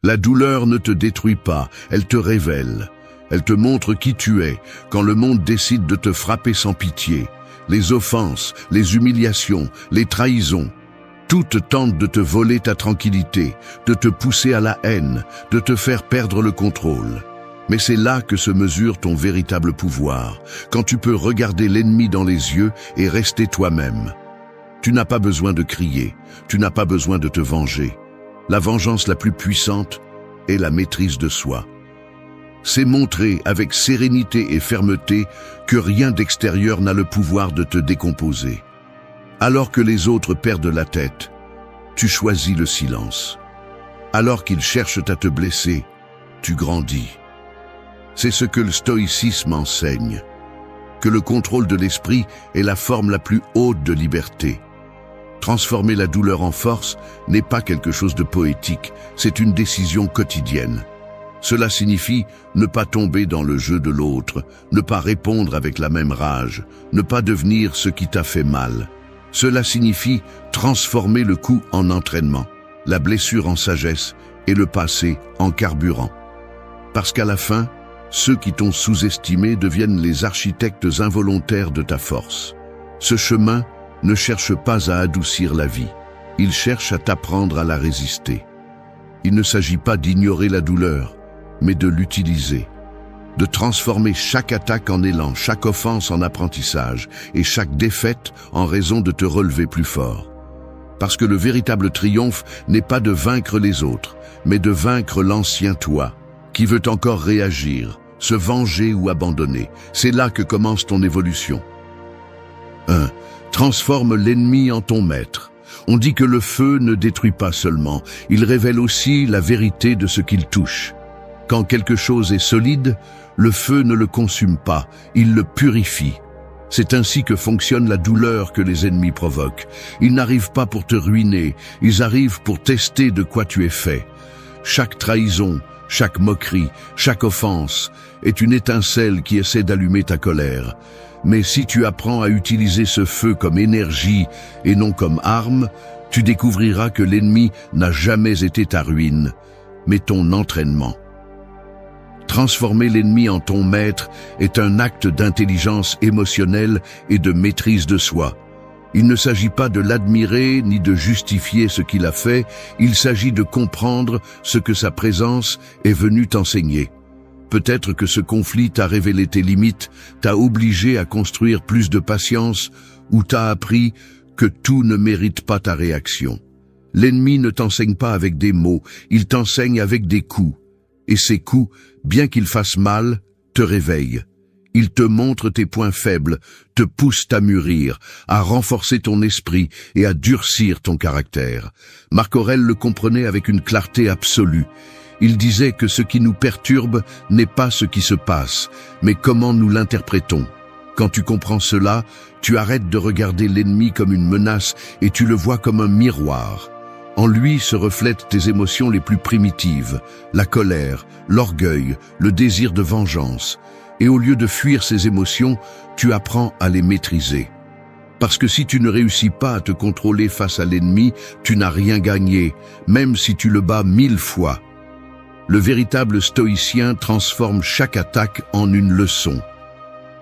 La douleur ne te détruit pas, elle te révèle. Elle te montre qui tu es quand le monde décide de te frapper sans pitié. Les offenses, les humiliations, les trahisons, toutes tentent de te voler ta tranquillité, de te pousser à la haine, de te faire perdre le contrôle. Mais c'est là que se mesure ton véritable pouvoir, quand tu peux regarder l'ennemi dans les yeux et rester toi-même. Tu n'as pas besoin de crier, tu n'as pas besoin de te venger. La vengeance la plus puissante est la maîtrise de soi. C'est montrer avec sérénité et fermeté que rien d'extérieur n'a le pouvoir de te décomposer. Alors que les autres perdent la tête, tu choisis le silence. Alors qu'ils cherchent à te blesser, tu grandis. C'est ce que le stoïcisme enseigne, que le contrôle de l'esprit est la forme la plus haute de liberté. Transformer la douleur en force n'est pas quelque chose de poétique, c'est une décision quotidienne. Cela signifie ne pas tomber dans le jeu de l'autre, ne pas répondre avec la même rage, ne pas devenir ce qui t'a fait mal. Cela signifie transformer le coup en entraînement, la blessure en sagesse et le passé en carburant. Parce qu'à la fin, ceux qui t'ont sous-estimé deviennent les architectes involontaires de ta force. Ce chemin ne cherche pas à adoucir la vie, il cherche à t'apprendre à la résister. Il ne s'agit pas d'ignorer la douleur, mais de l'utiliser, de transformer chaque attaque en élan, chaque offense en apprentissage et chaque défaite en raison de te relever plus fort. Parce que le véritable triomphe n'est pas de vaincre les autres, mais de vaincre l'ancien toi, qui veut encore réagir, se venger ou abandonner. C'est là que commence ton évolution. 1. Transforme l'ennemi en ton maître. On dit que le feu ne détruit pas seulement, il révèle aussi la vérité de ce qu'il touche. Quand quelque chose est solide, le feu ne le consume pas, il le purifie. C'est ainsi que fonctionne la douleur que les ennemis provoquent. Ils n'arrivent pas pour te ruiner, ils arrivent pour tester de quoi tu es fait. Chaque trahison, chaque moquerie, chaque offense est une étincelle qui essaie d'allumer ta colère. Mais si tu apprends à utiliser ce feu comme énergie et non comme arme, tu découvriras que l'ennemi n'a jamais été ta ruine, mais ton entraînement. Transformer l'ennemi en ton maître est un acte d'intelligence émotionnelle et de maîtrise de soi. Il ne s'agit pas de l'admirer ni de justifier ce qu'il a fait, il s'agit de comprendre ce que sa présence est venue t'enseigner. Peut-être que ce conflit t'a révélé tes limites, t'a obligé à construire plus de patience ou t'a appris que tout ne mérite pas ta réaction. L'ennemi ne t'enseigne pas avec des mots, il t'enseigne avec des coups. Et ces coups, bien qu'ils fassent mal, te réveillent. Ils te montrent tes points faibles, te poussent à mûrir, à renforcer ton esprit et à durcir ton caractère. Marc Aurèle le comprenait avec une clarté absolue. Il disait que ce qui nous perturbe n'est pas ce qui se passe, mais comment nous l'interprétons. Quand tu comprends cela, tu arrêtes de regarder l'ennemi comme une menace et tu le vois comme un miroir. En lui se reflètent tes émotions les plus primitives, la colère, l'orgueil, le désir de vengeance. Et au lieu de fuir ces émotions, tu apprends à les maîtriser. Parce que si tu ne réussis pas à te contrôler face à l'ennemi, tu n'as rien gagné, même si tu le bats 1000 fois. Le véritable stoïcien transforme chaque attaque en une leçon.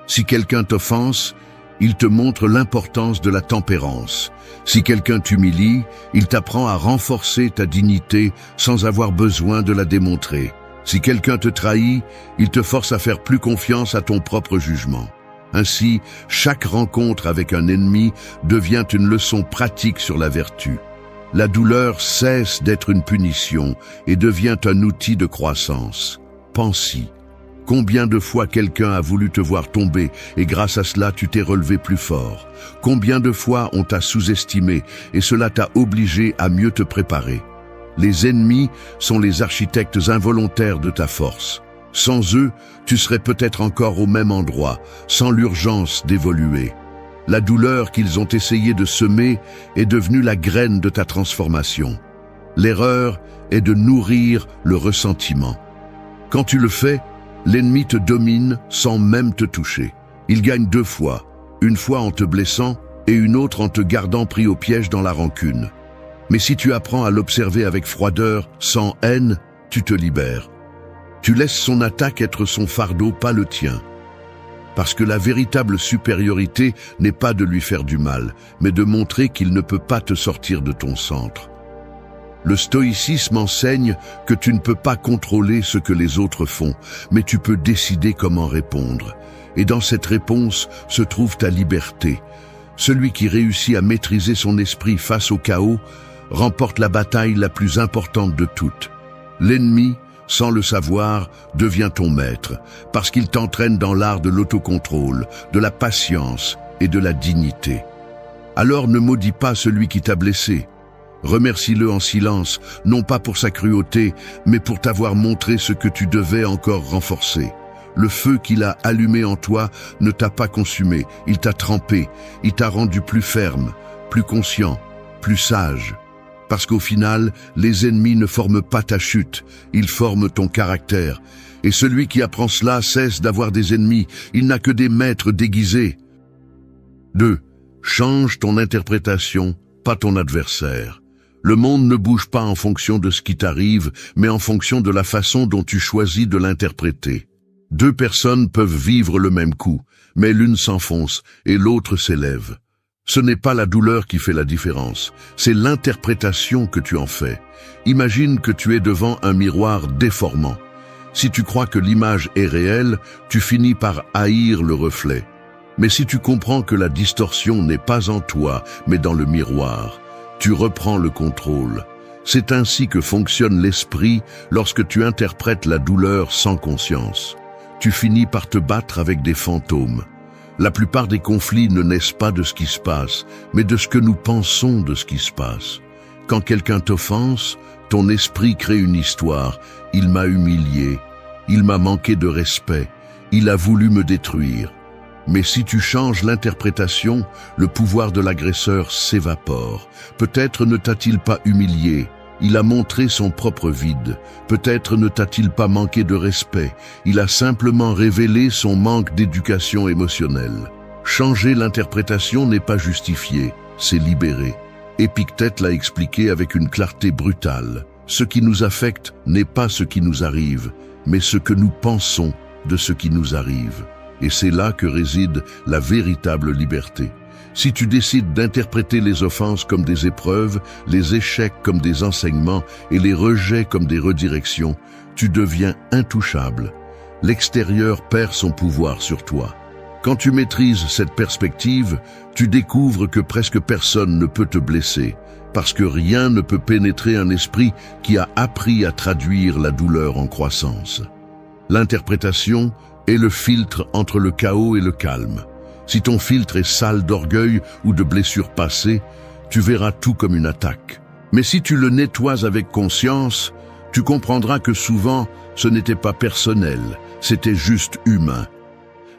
Si quelqu'un t'offense, il te montre l'importance de la tempérance. Si quelqu'un t'humilie, il t'apprend à renforcer ta dignité sans avoir besoin de la démontrer. Si quelqu'un te trahit, il te force à faire plus confiance à ton propre jugement. Ainsi, chaque rencontre avec un ennemi devient une leçon pratique sur la vertu. La douleur cesse d'être une punition et devient un outil de croissance. Pense-y. Combien de fois quelqu'un a voulu te voir tomber et grâce à cela tu t'es relevé plus fort? Combien de fois on t'a sous-estimé et cela t'a obligé à mieux te préparer? Les ennemis sont les architectes involontaires de ta force. Sans eux, tu serais peut-être encore au même endroit, sans l'urgence d'évoluer. La douleur qu'ils ont essayé de semer est devenue la graine de ta transformation. L'erreur est de nourrir le ressentiment. Quand tu le fais, l'ennemi te domine sans même te toucher. Il gagne 2 fois, une fois en te blessant et une autre en te gardant pris au piège dans la rancune. Mais si tu apprends à l'observer avec froideur, sans haine, tu te libères. Tu laisses son attaque être son fardeau, pas le tien. Parce que la véritable supériorité n'est pas de lui faire du mal, mais de montrer qu'il ne peut pas te sortir de ton centre. Le stoïcisme enseigne que tu ne peux pas contrôler ce que les autres font, mais tu peux décider comment répondre. Et dans cette réponse se trouve ta liberté. Celui qui réussit à maîtriser son esprit face au chaos remporte la bataille la plus importante de toutes. L'ennemi, sans le savoir, devient ton maître, parce qu'il t'entraîne dans l'art de l'autocontrôle, de la patience et de la dignité. Alors ne maudis pas celui qui t'a blessé. Remercie-le en silence, non pas pour sa cruauté, mais pour t'avoir montré ce que tu devais encore renforcer. Le feu qu'il a allumé en toi ne t'a pas consumé, il t'a trempé, il t'a rendu plus ferme, plus conscient, plus sage. Parce qu'au final, les ennemis ne forment pas ta chute, ils forment ton caractère. Et celui qui apprend cela cesse d'avoir des ennemis, il n'a que des maîtres déguisés. 2. Change ton interprétation, pas ton adversaire. Le monde ne bouge pas en fonction de ce qui t'arrive, mais en fonction de la façon dont tu choisis de l'interpréter. 2 personnes peuvent vivre le même coup, mais l'une s'enfonce et l'autre s'élève. Ce n'est pas la douleur qui fait la différence, c'est l'interprétation que tu en fais. Imagine que tu es devant un miroir déformant. Si tu crois que l'image est réelle, tu finis par haïr le reflet. Mais si tu comprends que la distorsion n'est pas en toi, mais dans le miroir, tu reprends le contrôle. C'est ainsi que fonctionne l'esprit lorsque tu interprètes la douleur sans conscience. Tu finis par te battre avec des fantômes. La plupart des conflits ne naissent pas de ce qui se passe, mais de ce que nous pensons de ce qui se passe. Quand quelqu'un t'offense, ton esprit crée une histoire. Il m'a humilié, il m'a manqué de respect, il a voulu me détruire. Mais si tu changes l'interprétation, le pouvoir de l'agresseur s'évapore. Peut-être ne t'a-t-il pas humilié, il a montré son propre vide. Peut-être ne t'a-t-il pas manqué de respect, il a simplement révélé son manque d'éducation émotionnelle. Changer l'interprétation n'est pas justifier, c'est libérer. Épictète l'a expliqué avec une clarté brutale. Ce qui nous affecte n'est pas ce qui nous arrive, mais ce que nous pensons de ce qui nous arrive. Et c'est là que réside la véritable liberté. Si tu décides d'interpréter les offenses comme des épreuves, les échecs comme des enseignements et les rejets comme des redirections, tu deviens intouchable. L'extérieur perd son pouvoir sur toi. Quand tu maîtrises cette perspective, tu découvres que presque personne ne peut te blesser, parce que rien ne peut pénétrer un esprit qui a appris à traduire la douleur en croissance. L'interprétation est le filtre entre le chaos et le calme. Si ton filtre est sale d'orgueil ou de blessures passées, tu verras tout comme une attaque. Mais si tu le nettoies avec conscience, tu comprendras que souvent, ce n'était pas personnel, c'était juste humain.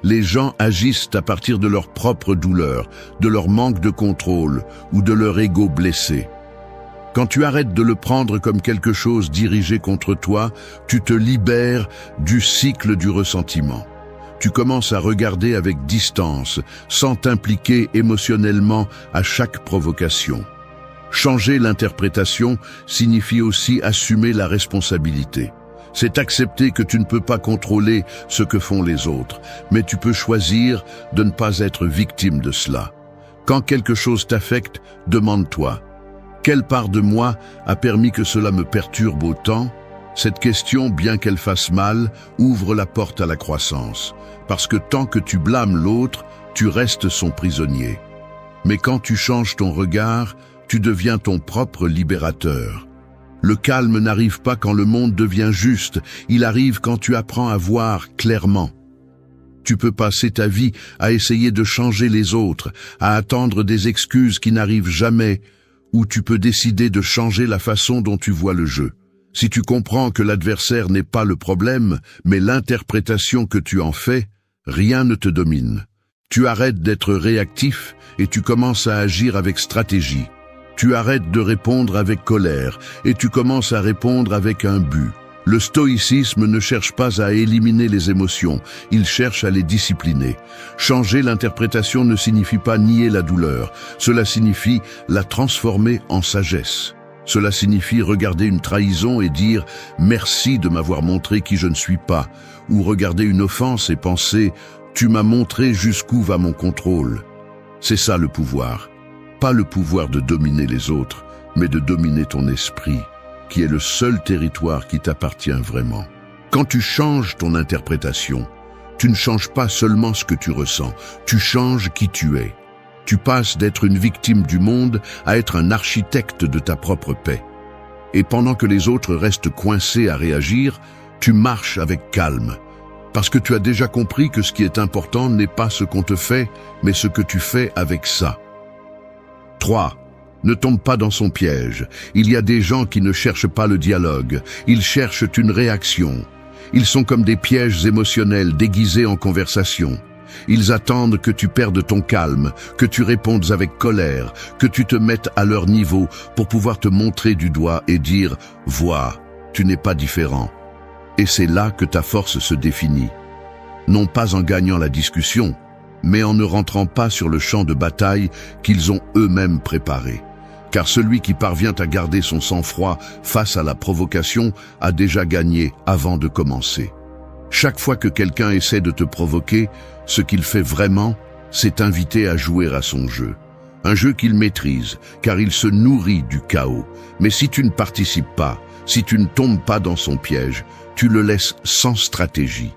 Les gens agissent à partir de leur propre douleur, de leur manque de contrôle ou de leur ego blessé. Quand tu arrêtes de le prendre comme quelque chose dirigé contre toi, tu te libères du cycle du ressentiment. Tu commences à regarder avec distance, sans t'impliquer émotionnellement à chaque provocation. Changer l'interprétation signifie aussi assumer la responsabilité. C'est accepter que tu ne peux pas contrôler ce que font les autres, mais tu peux choisir de ne pas être victime de cela. Quand quelque chose t'affecte, demande-toi, quelle part de moi a permis que cela me perturbe autant ? Cette question, bien qu'elle fasse mal, ouvre la porte à la croissance. Parce que tant que tu blâmes l'autre, tu restes son prisonnier. Mais quand tu changes ton regard, tu deviens ton propre libérateur. Le calme n'arrive pas quand le monde devient juste, il arrive quand tu apprends à voir clairement. Tu peux passer ta vie à essayer de changer les autres, à attendre des excuses qui n'arrivent jamais, ou tu peux décider de changer la façon dont tu vois le jeu. Si tu comprends que l'adversaire n'est pas le problème, mais l'interprétation que tu en fais, rien ne te domine. Tu arrêtes d'être réactif et tu commences à agir avec stratégie. Tu arrêtes de répondre avec colère et tu commences à répondre avec un but. Le stoïcisme ne cherche pas à éliminer les émotions, il cherche à les discipliner. Changer l'interprétation ne signifie pas nier la douleur, cela signifie la transformer en sagesse. Cela signifie regarder une trahison et dire « merci de m'avoir montré qui je ne suis pas » ou regarder une offense et penser « tu m'as montré jusqu'où va mon contrôle ». C'est ça le pouvoir. Pas le pouvoir de dominer les autres, mais de dominer ton esprit, qui est le seul territoire qui t'appartient vraiment. Quand tu changes ton interprétation, tu ne changes pas seulement ce que tu ressens, tu changes qui tu es. Tu passes d'être une victime du monde à être un architecte de ta propre paix. Et pendant que les autres restent coincés à réagir, tu marches avec calme. Parce que tu as déjà compris que ce qui est important n'est pas ce qu'on te fait, mais ce que tu fais avec ça. 3. Ne tombe pas dans son piège. Il y a des gens qui ne cherchent pas le dialogue, ils cherchent une réaction. Ils sont comme des pièges émotionnels déguisés en conversation. Ils attendent que tu perdes ton calme, que tu répondes avec colère, que tu te mettes à leur niveau pour pouvoir te montrer du doigt et dire « Vois, tu n'es pas différent ». Et c'est là que ta force se définit. Non pas en gagnant la discussion, mais en ne rentrant pas sur le champ de bataille qu'ils ont eux-mêmes préparé. Car celui qui parvient à garder son sang-froid face à la provocation a déjà gagné avant de commencer. Chaque fois que quelqu'un essaie de te provoquer, ce qu'il fait vraiment, c'est t'inviter à jouer à son jeu. Un jeu qu'il maîtrise, car il se nourrit du chaos. Mais si tu ne participes pas, si tu ne tombes pas dans son piège, tu le laisses sans stratégie.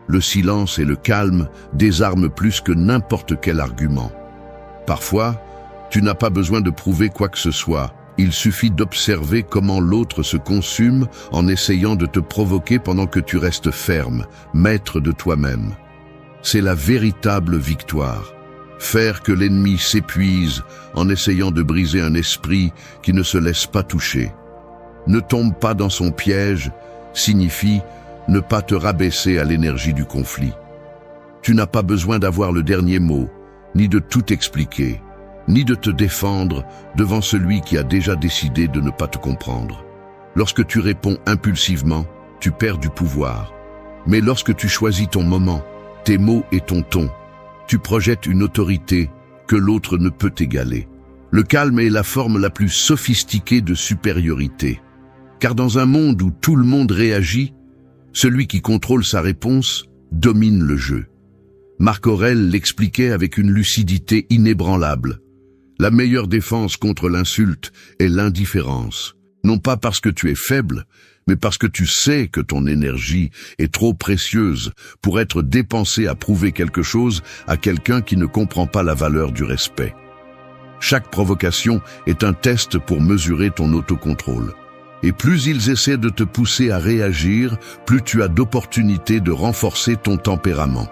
Le silence et le calme désarment plus que n'importe quel argument. Parfois, tu n'as pas besoin de prouver quoi que ce soit. Il suffit d'observer comment l'autre se consume en essayant de te provoquer pendant que tu restes ferme, maître de toi-même. C'est la véritable victoire. Faire que l'ennemi s'épuise en essayant de briser un esprit qui ne se laisse pas toucher. Ne tombe pas dans son piège signifie ne pas te rabaisser à l'énergie du conflit. Tu n'as pas besoin d'avoir le dernier mot, ni de tout expliquer, ni de te défendre devant celui qui a déjà décidé de ne pas te comprendre. Lorsque tu réponds impulsivement, tu perds du pouvoir. Mais lorsque tu choisis ton moment, tes mots et ton ton, tu projettes une autorité que l'autre ne peut égaler. Le calme est la forme la plus sophistiquée de supériorité. Car dans un monde où tout le monde réagit, celui qui contrôle sa réponse domine le jeu. Marc Aurèle l'expliquait avec une lucidité inébranlable. La meilleure défense contre l'insulte est l'indifférence. Non pas parce que tu es faible, mais parce que tu sais que ton énergie est trop précieuse pour être dépensée à prouver quelque chose à quelqu'un qui ne comprend pas la valeur du respect. Chaque provocation est un test pour mesurer ton autocontrôle. Et plus ils essaient de te pousser à réagir, plus tu as d'opportunités de renforcer ton tempérament.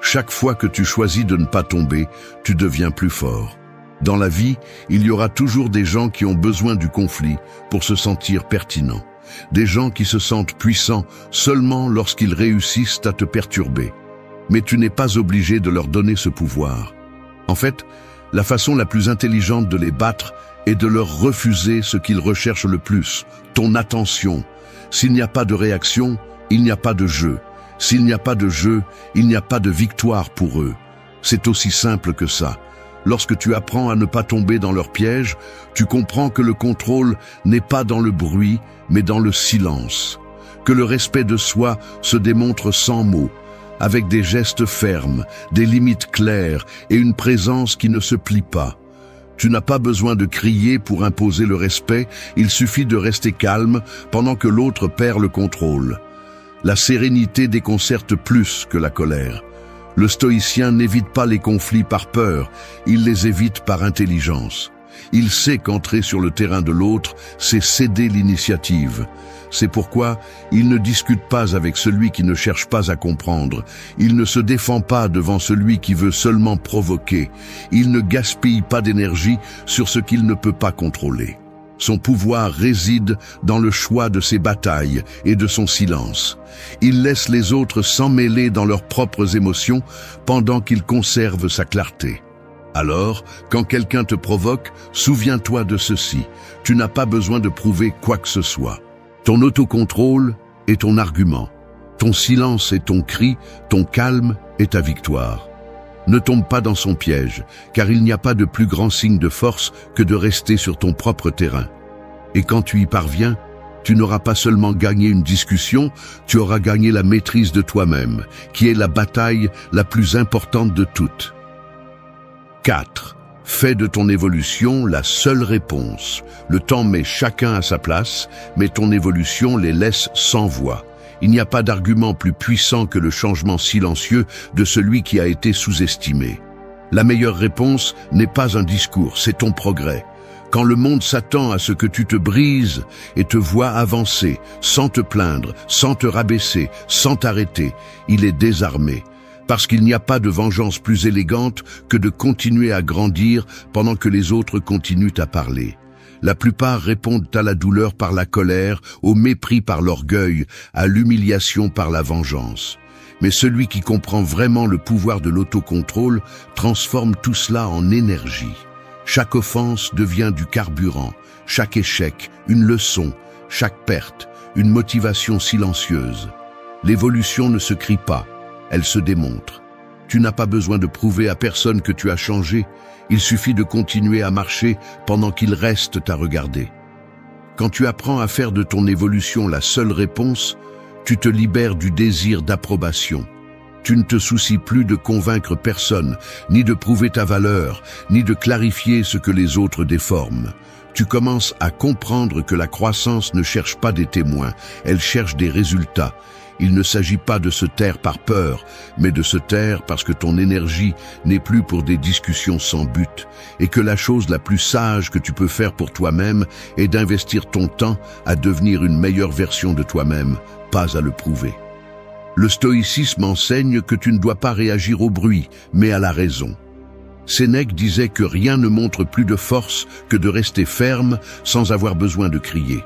Chaque fois que tu choisis de ne pas tomber, tu deviens plus fort. Dans la vie, il y aura toujours des gens qui ont besoin du conflit pour se sentir pertinents. Des gens qui se sentent puissants seulement lorsqu'ils réussissent à te perturber. Mais tu n'es pas obligé de leur donner ce pouvoir. En fait, la façon la plus intelligente de les battre est de leur refuser ce qu'ils recherchent le plus, ton attention. S'il n'y a pas de réaction, il n'y a pas de jeu. S'il n'y a pas de jeu, il n'y a pas de victoire pour eux. C'est aussi simple que ça. Lorsque tu apprends à ne pas tomber dans leur piège, tu comprends que le contrôle n'est pas dans le bruit, mais dans le silence. Que le respect de soi se démontre sans mots, avec des gestes fermes, des limites claires et une présence qui ne se plie pas. Tu n'as pas besoin de crier pour imposer le respect, il suffit de rester calme pendant que l'autre perd le contrôle. La sérénité déconcerte plus que la colère. Le stoïcien n'évite pas les conflits par peur, il les évite par intelligence. Il sait qu'entrer sur le terrain de l'autre, c'est céder l'initiative. C'est pourquoi il ne discute pas avec celui qui ne cherche pas à comprendre. Il ne se défend pas devant celui qui veut seulement provoquer. Il ne gaspille pas d'énergie sur ce qu'il ne peut pas contrôler. Son pouvoir réside dans le choix de ses batailles et de son silence. Il laisse les autres s'emmêler dans leurs propres émotions pendant qu'il conserve sa clarté. Alors, quand quelqu'un te provoque, souviens-toi de ceci. Tu n'as pas besoin de prouver quoi que ce soit. Ton autocontrôle est ton argument. Ton silence est ton cri, ton calme est ta victoire. Ne tombe pas dans son piège, car il n'y a pas de plus grand signe de force que de rester sur ton propre terrain. Et quand tu y parviens, tu n'auras pas seulement gagné une discussion, tu auras gagné la maîtrise de toi-même, qui est la bataille la plus importante de toutes. 4. Fais de ton évolution la seule réponse. Le temps met chacun à sa place, mais ton évolution les laisse sans voix. Il n'y a pas d'argument plus puissant que le changement silencieux de celui qui a été sous-estimé. La meilleure réponse n'est pas un discours, c'est ton progrès. Quand le monde s'attend à ce que tu te brises et te voit avancer, sans te plaindre, sans te rabaisser, sans t'arrêter, il est désarmé. Parce qu'il n'y a pas de vengeance plus élégante que de continuer à grandir pendant que les autres continuent à parler. La plupart répondent à la douleur par la colère, au mépris par l'orgueil, à l'humiliation par la vengeance. Mais celui qui comprend vraiment le pouvoir de l'autocontrôle transforme tout cela en énergie. Chaque offense devient du carburant, chaque échec, une leçon, chaque perte, une motivation silencieuse. L'évolution ne se crie pas, elle se démontre. Tu n'as pas besoin de prouver à personne que tu as changé, il suffit de continuer à marcher pendant qu'il reste à regarder. Quand tu apprends à faire de ton évolution la seule réponse, tu te libères du désir d'approbation. Tu ne te soucies plus de convaincre personne, ni de prouver ta valeur, ni de clarifier ce que les autres déforment. Tu commences à comprendre que la croissance ne cherche pas des témoins, elle cherche des résultats. Il ne s'agit pas de se taire par peur, mais de se taire parce que ton énergie n'est plus pour des discussions sans but, et que la chose la plus sage que tu peux faire pour toi-même est d'investir ton temps à devenir une meilleure version de toi-même, pas à le prouver. Le stoïcisme enseigne que tu ne dois pas réagir au bruit, mais à la raison. Sénèque disait que rien ne montre plus de force que de rester ferme sans avoir besoin de crier.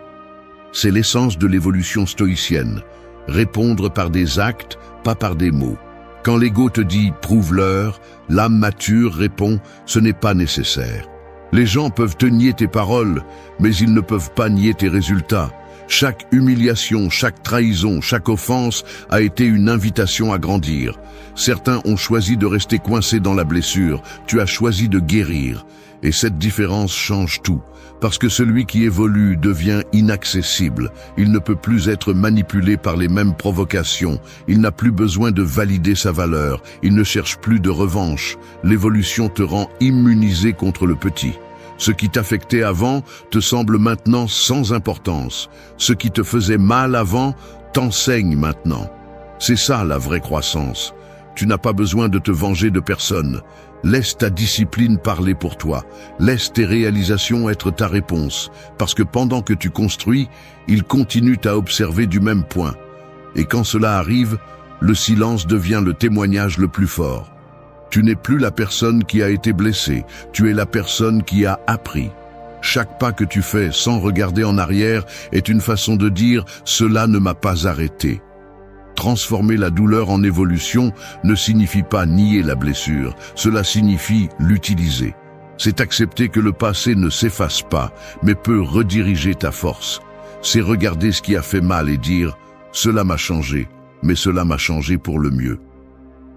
C'est l'essence de l'évolution stoïcienne. Répondre par des actes, pas par des mots. Quand l'ego te dit « prouve-leur », l'âme mature répond « ce n'est pas nécessaire ». Les gens peuvent te nier tes paroles, mais ils ne peuvent pas nier tes résultats. Chaque humiliation, chaque trahison, chaque offense a été une invitation à grandir. Certains ont choisi de rester coincés dans la blessure, tu as choisi de guérir. Et cette différence change tout, parce que celui qui évolue devient inaccessible. Il ne peut plus être manipulé par les mêmes provocations. Il n'a plus besoin de valider sa valeur. Il ne cherche plus de revanche. L'évolution te rend immunisé contre le petit. Ce qui t'affectait avant te semble maintenant sans importance. Ce qui te faisait mal avant t'enseigne maintenant. C'est ça la vraie croissance. Tu n'as pas besoin de te venger de personne. Laisse ta discipline parler pour toi. Laisse tes réalisations être ta réponse. Parce que pendant que tu construis, ils continuent à observer du même point. Et quand cela arrive, le silence devient le témoignage le plus fort. Tu n'es plus la personne qui a été blessée, tu es la personne qui a appris. Chaque pas que tu fais sans regarder en arrière est une façon de dire « cela ne m'a pas arrêté ». Transformer la douleur en évolution ne signifie pas nier la blessure, cela signifie l'utiliser. C'est accepter que le passé ne s'efface pas, mais peut rediriger ta force. C'est regarder ce qui a fait mal et dire « cela m'a changé, mais cela m'a changé pour le mieux ».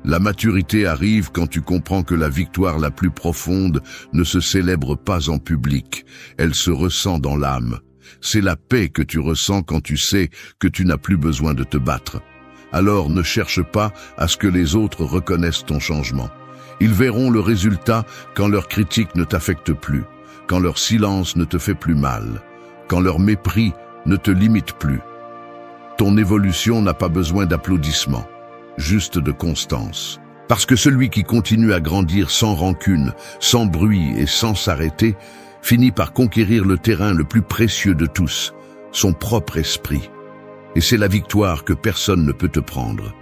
La maturité arrive quand tu comprends que la victoire la plus profonde ne se célèbre pas en public, elle se ressent dans l'âme. C'est la paix que tu ressens quand tu sais que tu n'as plus besoin de te battre. Alors ne cherche pas à ce que les autres reconnaissent ton changement. Ils verront le résultat quand leur critique ne t'affecte plus, quand leur silence ne te fait plus mal, quand leur mépris ne te limite plus. Ton évolution n'a pas besoin d'applaudissements, juste de constance. Parce que celui qui continue à grandir sans rancune, sans bruit et sans s'arrêter, finit par conquérir le terrain le plus précieux de tous, son propre esprit. Et c'est la victoire que personne ne peut te prendre.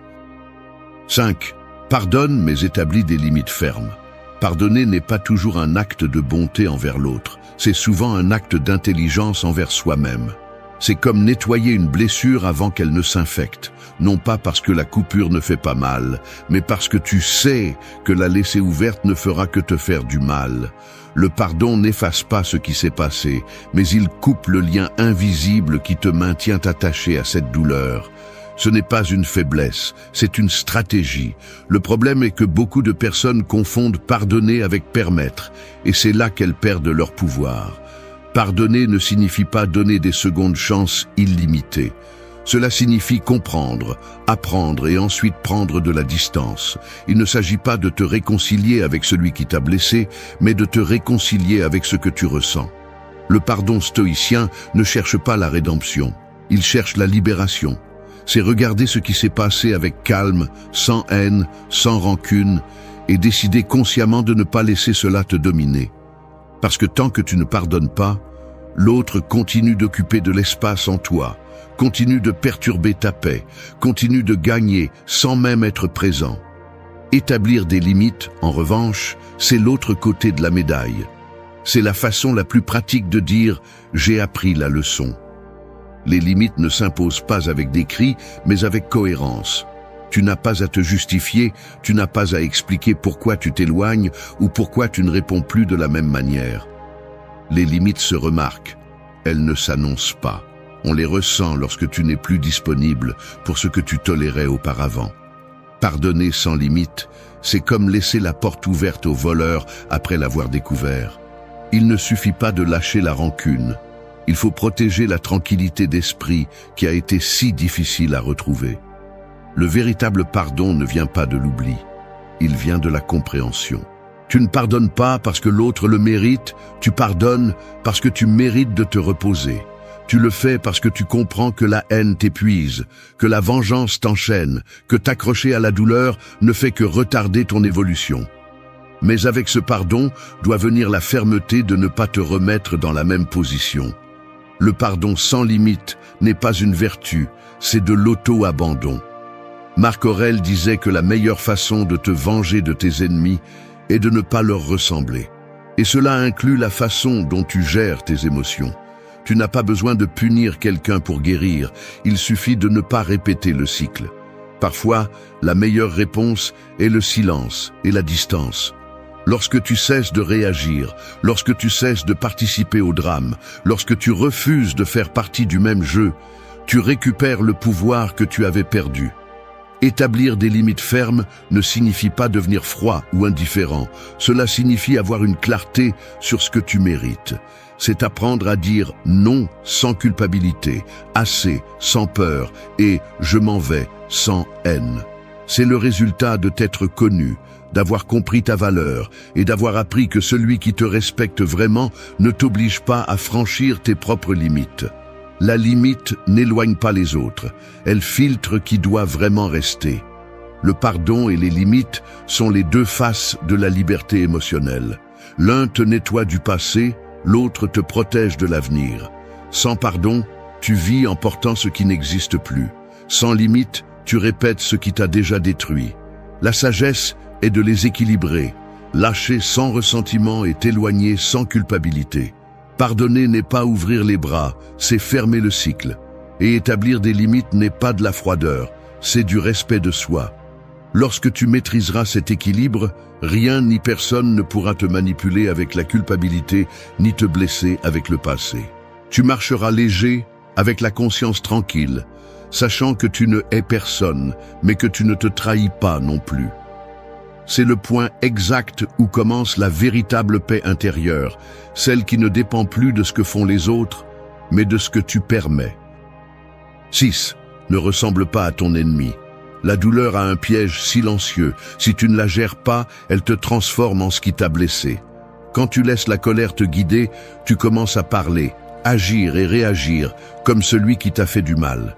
5. Pardonne mais établis des limites fermes. Pardonner n'est pas toujours un acte de bonté envers l'autre, c'est souvent un acte d'intelligence envers soi-même. C'est comme nettoyer une blessure avant qu'elle ne s'infecte, non pas parce que la coupure ne fait pas mal, mais parce que tu sais que la laisser ouverte ne fera que te faire du mal. Le pardon n'efface pas ce qui s'est passé, mais il coupe le lien invisible qui te maintient attaché à cette douleur. Ce n'est pas une faiblesse, c'est une stratégie. Le problème est que beaucoup de personnes confondent pardonner avec permettre, et c'est là qu'elles perdent leur pouvoir. Pardonner ne signifie pas donner des secondes chances illimitées. Cela signifie comprendre, apprendre et ensuite prendre de la distance. Il ne s'agit pas de te réconcilier avec celui qui t'a blessé, mais de te réconcilier avec ce que tu ressens. Le pardon stoïcien ne cherche pas la rédemption, il cherche la libération. C'est regarder ce qui s'est passé avec calme, sans haine, sans rancune, et décider consciemment de ne pas laisser cela te dominer. Parce que tant que tu ne pardonnes pas, l'autre continue d'occuper de l'espace en toi, continue de perturber ta paix, continue de gagner sans même être présent. Établir des limites, en revanche, c'est l'autre côté de la médaille. C'est la façon la plus pratique de dire « j'ai appris la leçon ». Les limites ne s'imposent pas avec des cris, mais avec cohérence. Tu n'as pas à te justifier, tu n'as pas à expliquer pourquoi tu t'éloignes ou pourquoi tu ne réponds plus de la même manière. Les limites se remarquent, elles ne s'annoncent pas. On les ressent lorsque tu n'es plus disponible pour ce que tu tolérais auparavant. Pardonner sans limite, c'est comme laisser la porte ouverte au voleur après l'avoir découvert. Il ne suffit pas de lâcher la rancune. Il faut protéger la tranquillité d'esprit qui a été si difficile à retrouver. Le véritable pardon ne vient pas de l'oubli, il vient de la compréhension. Tu ne pardonnes pas parce que l'autre le mérite, tu pardonnes parce que tu mérites de te reposer. Tu le fais parce que tu comprends que la haine t'épuise, que la vengeance t'enchaîne, que t'accrocher à la douleur ne fait que retarder ton évolution. Mais avec ce pardon doit venir la fermeté de ne pas te remettre dans la même position. Le pardon sans limite n'est pas une vertu, c'est de l'auto-abandon. Marc Aurèle disait que la meilleure façon de te venger de tes ennemis est de ne pas leur ressembler. Et cela inclut la façon dont tu gères tes émotions. Tu n'as pas besoin de punir quelqu'un pour guérir, il suffit de ne pas répéter le cycle. Parfois, la meilleure réponse est le silence et la distance. Lorsque tu cesses de réagir, lorsque tu cesses de participer au drame, lorsque tu refuses de faire partie du même jeu, tu récupères le pouvoir que tu avais perdu. Établir des limites fermes ne signifie pas devenir froid ou indifférent. Cela signifie avoir une clarté sur ce que tu mérites. C'est apprendre à dire non sans culpabilité, assez sans peur et je m'en vais sans haine. C'est le résultat de t'être connu, d'avoir compris ta valeur et d'avoir appris que celui qui te respecte vraiment ne t'oblige pas à franchir tes propres limites. La limite n'éloigne pas les autres, elle filtre qui doit vraiment rester. Le pardon et les limites sont les deux faces de la liberté émotionnelle. L'un te nettoie du passé, l'autre te protège de l'avenir. Sans pardon, tu vis en portant ce qui n'existe plus. Sans limite, tu répètes ce qui t'a déjà détruit. La sagesse est de les équilibrer, lâcher sans ressentiment et t'éloigner sans culpabilité. Pardonner n'est pas ouvrir les bras, c'est fermer le cycle. Et établir des limites n'est pas de la froideur, c'est du respect de soi. Lorsque tu maîtriseras cet équilibre, rien ni personne ne pourra te manipuler avec la culpabilité, ni te blesser avec le passé. Tu marcheras léger, avec la conscience tranquille, sachant que tu ne hais personne, mais que tu ne te trahis pas non plus. C'est le point exact où commence la véritable paix intérieure, celle qui ne dépend plus de ce que font les autres, mais de ce que tu permets. 6. Ne ressemble pas à ton ennemi. La douleur a un piège silencieux. Si tu ne la gères pas, elle te transforme en ce qui t'a blessé. Quand tu laisses la colère te guider, tu commences à parler, agir et réagir comme celui qui t'a fait du mal.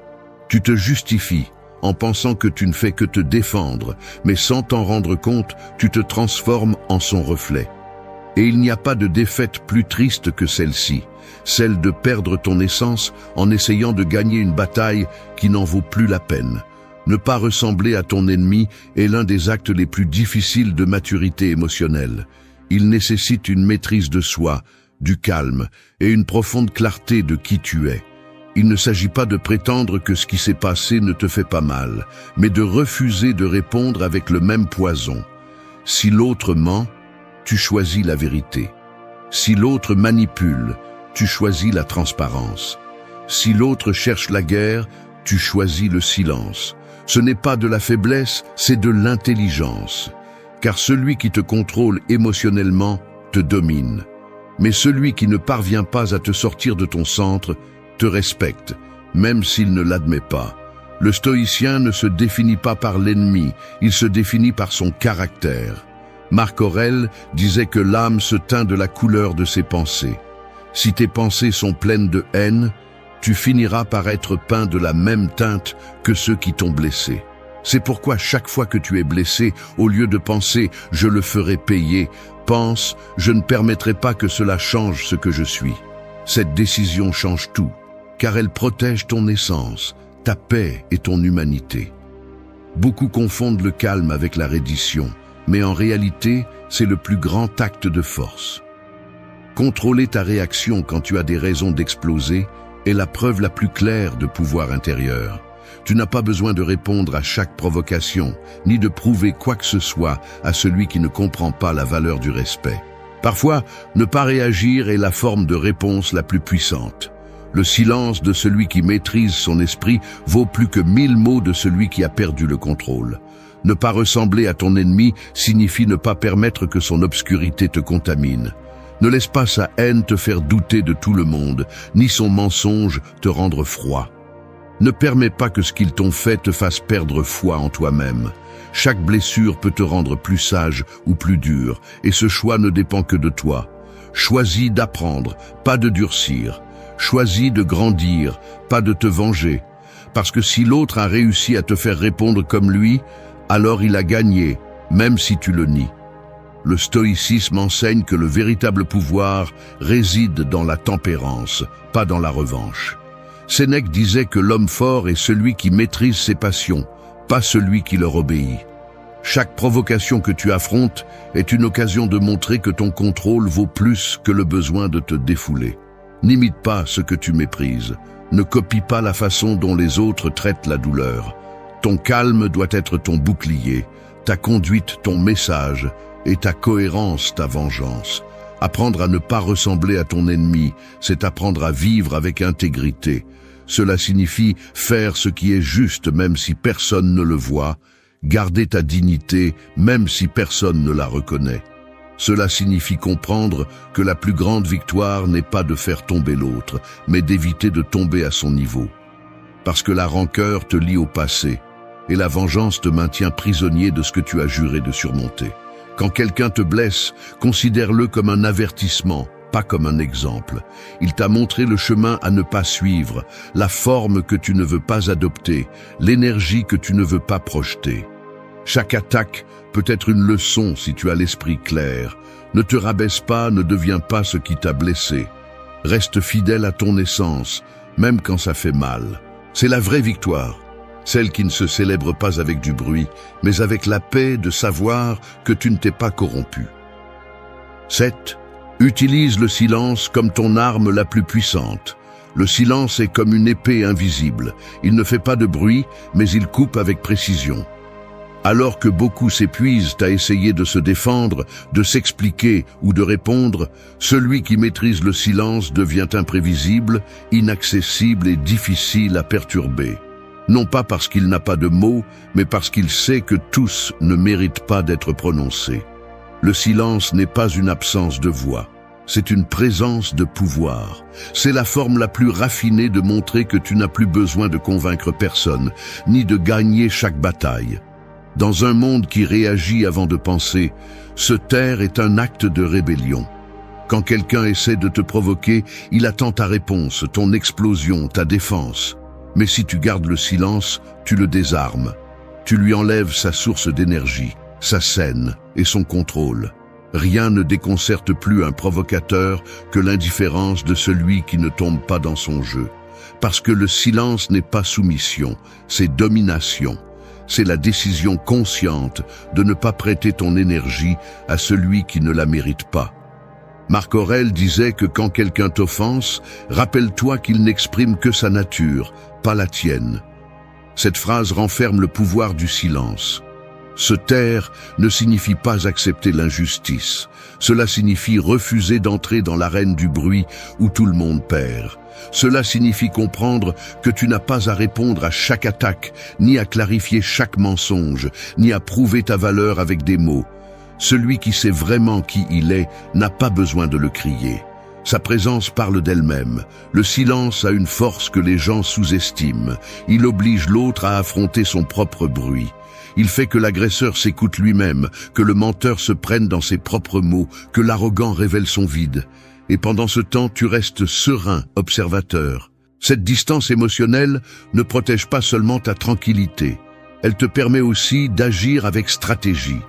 Tu te justifies en pensant que tu ne fais que te défendre, mais sans t'en rendre compte, tu te transformes en son reflet. Et il n'y a pas de défaite plus triste que celle-ci, celle de perdre ton essence en essayant de gagner une bataille qui n'en vaut plus la peine. Ne pas ressembler à ton ennemi est l'un des actes les plus difficiles de maturité émotionnelle. Il nécessite une maîtrise de soi, du calme et une profonde clarté de qui tu es. Il ne s'agit pas de prétendre que ce qui s'est passé ne te fait pas mal, mais de refuser de répondre avec le même poison. Si l'autre ment, tu choisis la vérité. Si l'autre manipule, tu choisis la transparence. Si l'autre cherche la guerre, tu choisis le silence. Ce n'est pas de la faiblesse, c'est de l'intelligence. Car celui qui te contrôle émotionnellement te domine. Mais celui qui ne parvient pas à te sortir de ton centre te respecte, même s'il ne l'admet pas. Le stoïcien ne se définit pas par l'ennemi, il se définit par son caractère. Marc Aurèle disait que l'âme se teint de la couleur de ses pensées. Si tes pensées sont pleines de haine, tu finiras par être peint de la même teinte que ceux qui t'ont blessé. C'est pourquoi chaque fois que tu es blessé, au lieu de penser « je le ferai payer », pense « je ne permettrai pas que cela change ce que je suis ». Cette décision change tout, car elle protège ton essence, ta paix et ton humanité. Beaucoup confondent le calme avec la reddition, mais en réalité, c'est le plus grand acte de force. Contrôler ta réaction quand tu as des raisons d'exploser est la preuve la plus claire de pouvoir intérieur. Tu n'as pas besoin de répondre à chaque provocation, ni de prouver quoi que ce soit à celui qui ne comprend pas la valeur du respect. Parfois, ne pas réagir est la forme de réponse la plus puissante. Le silence de celui qui maîtrise son esprit vaut plus que 1000 mots de celui qui a perdu le contrôle. Ne pas ressembler à ton ennemi signifie ne pas permettre que son obscurité te contamine. Ne laisse pas sa haine te faire douter de tout le monde, ni son mensonge te rendre froid. Ne permets pas que ce qu'ils t'ont fait te fasse perdre foi en toi-même. Chaque blessure peut te rendre plus sage ou plus dur, et ce choix ne dépend que de toi. Choisis d'apprendre, pas de durcir. Choisis de grandir, pas de te venger. Parce que si l'autre a réussi à te faire répondre comme lui, alors il a gagné, même si tu le nies. Le stoïcisme enseigne que le véritable pouvoir réside dans la tempérance, pas dans la revanche. Sénèque disait que l'homme fort est celui qui maîtrise ses passions, pas celui qui leur obéit. Chaque provocation que tu affrontes est une occasion de montrer que ton contrôle vaut plus que le besoin de te défouler. N'imite pas ce que tu méprises. Ne copie pas la façon dont les autres traitent la douleur. Ton calme doit être ton bouclier, ta conduite ton message et ta cohérence ta vengeance. Apprendre à ne pas ressembler à ton ennemi, c'est apprendre à vivre avec intégrité. Cela signifie faire ce qui est juste même si personne ne le voit, garder ta dignité même si personne ne la reconnaît. Cela signifie comprendre que la plus grande victoire n'est pas de faire tomber l'autre, mais d'éviter de tomber à son niveau. Parce que la rancœur te lie au passé, et la vengeance te maintient prisonnier de ce que tu as juré de surmonter. Quand quelqu'un te blesse, considère-le comme un avertissement, pas comme un exemple. Il t'a montré le chemin à ne pas suivre, la forme que tu ne veux pas adopter, l'énergie que tu ne veux pas projeter. Chaque attaque peut être une leçon si tu as l'esprit clair. Ne te rabaisse pas, ne deviens pas ce qui t'a blessé. Reste fidèle à ton essence, même quand ça fait mal. C'est la vraie victoire, celle qui ne se célèbre pas avec du bruit, mais avec la paix de savoir que tu ne t'es pas corrompu. 7. Utilise le silence comme ton arme la plus puissante. Le silence est comme une épée invisible. Il ne fait pas de bruit, mais il coupe avec précision. Alors que beaucoup s'épuisent à essayer de se défendre, de s'expliquer ou de répondre, celui qui maîtrise le silence devient imprévisible, inaccessible et difficile à perturber. Non pas parce qu'il n'a pas de mots, mais parce qu'il sait que tous ne méritent pas d'être prononcés. Le silence n'est pas une absence de voix, c'est une présence de pouvoir. C'est la forme la plus raffinée de montrer que tu n'as plus besoin de convaincre personne, ni de gagner chaque bataille. Dans un monde qui réagit avant de penser, se taire est un acte de rébellion. Quand quelqu'un essaie de te provoquer, il attend ta réponse, ton explosion, ta défense. Mais si tu gardes le silence, tu le désarmes. Tu lui enlèves sa source d'énergie, sa scène et son contrôle. Rien ne déconcerte plus un provocateur que l'indifférence de celui qui ne tombe pas dans son jeu. Parce que le silence n'est pas soumission, c'est domination. C'est la décision consciente de ne pas prêter ton énergie à celui qui ne la mérite pas. Marc Aurèle disait que quand quelqu'un t'offense, rappelle-toi qu'il n'exprime que sa nature, pas la tienne. Cette phrase renferme le pouvoir du silence. Se taire ne signifie pas accepter l'injustice. Cela signifie refuser d'entrer dans l'arène du bruit où tout le monde perd. Cela signifie comprendre que tu n'as pas à répondre à chaque attaque, ni à clarifier chaque mensonge, ni à prouver ta valeur avec des mots. Celui qui sait vraiment qui il est n'a pas besoin de le crier. Sa présence parle d'elle-même. Le silence a une force que les gens sous-estiment. Il oblige l'autre à affronter son propre bruit. Il fait que l'agresseur s'écoute lui-même, que le menteur se prenne dans ses propres mots, que l'arrogant révèle son vide. Et pendant ce temps, tu restes serein, observateur. Cette distance émotionnelle ne protège pas seulement ta tranquillité. Elle te permet aussi d'agir avec stratégie.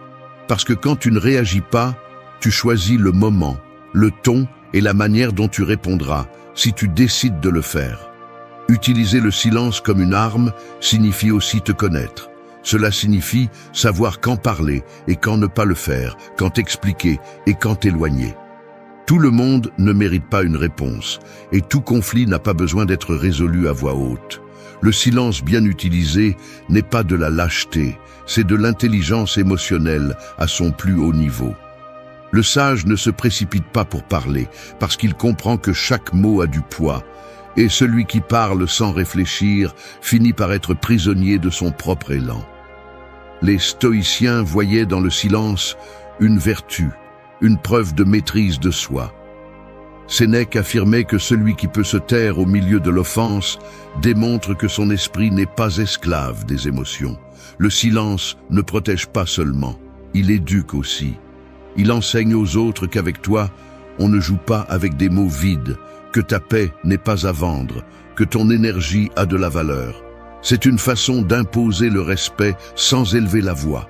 Parce que quand tu ne réagis pas, tu choisis le moment, le ton et la manière dont tu répondras, si tu décides de le faire. Utiliser le silence comme une arme signifie aussi te connaître. Cela signifie savoir quand parler et quand ne pas le faire, quand expliquer et quand éloigner. Tout le monde ne mérite pas une réponse, et tout conflit n'a pas besoin d'être résolu à voix haute. Le silence bien utilisé n'est pas de la lâcheté, c'est de l'intelligence émotionnelle à son plus haut niveau. Le sage ne se précipite pas pour parler, parce qu'il comprend que chaque mot a du poids, et celui qui parle sans réfléchir finit par être prisonnier de son propre élan. Les stoïciens voyaient dans le silence une vertu, une preuve de maîtrise de soi. Sénèque affirmait que celui qui peut se taire au milieu de l'offense démontre que son esprit n'est pas esclave des émotions. Le silence ne protège pas seulement, il éduque aussi. Il enseigne aux autres qu'avec toi, on ne joue pas avec des mots vides, que ta paix n'est pas à vendre, que ton énergie a de la valeur. C'est une façon d'imposer le respect sans élever la voix.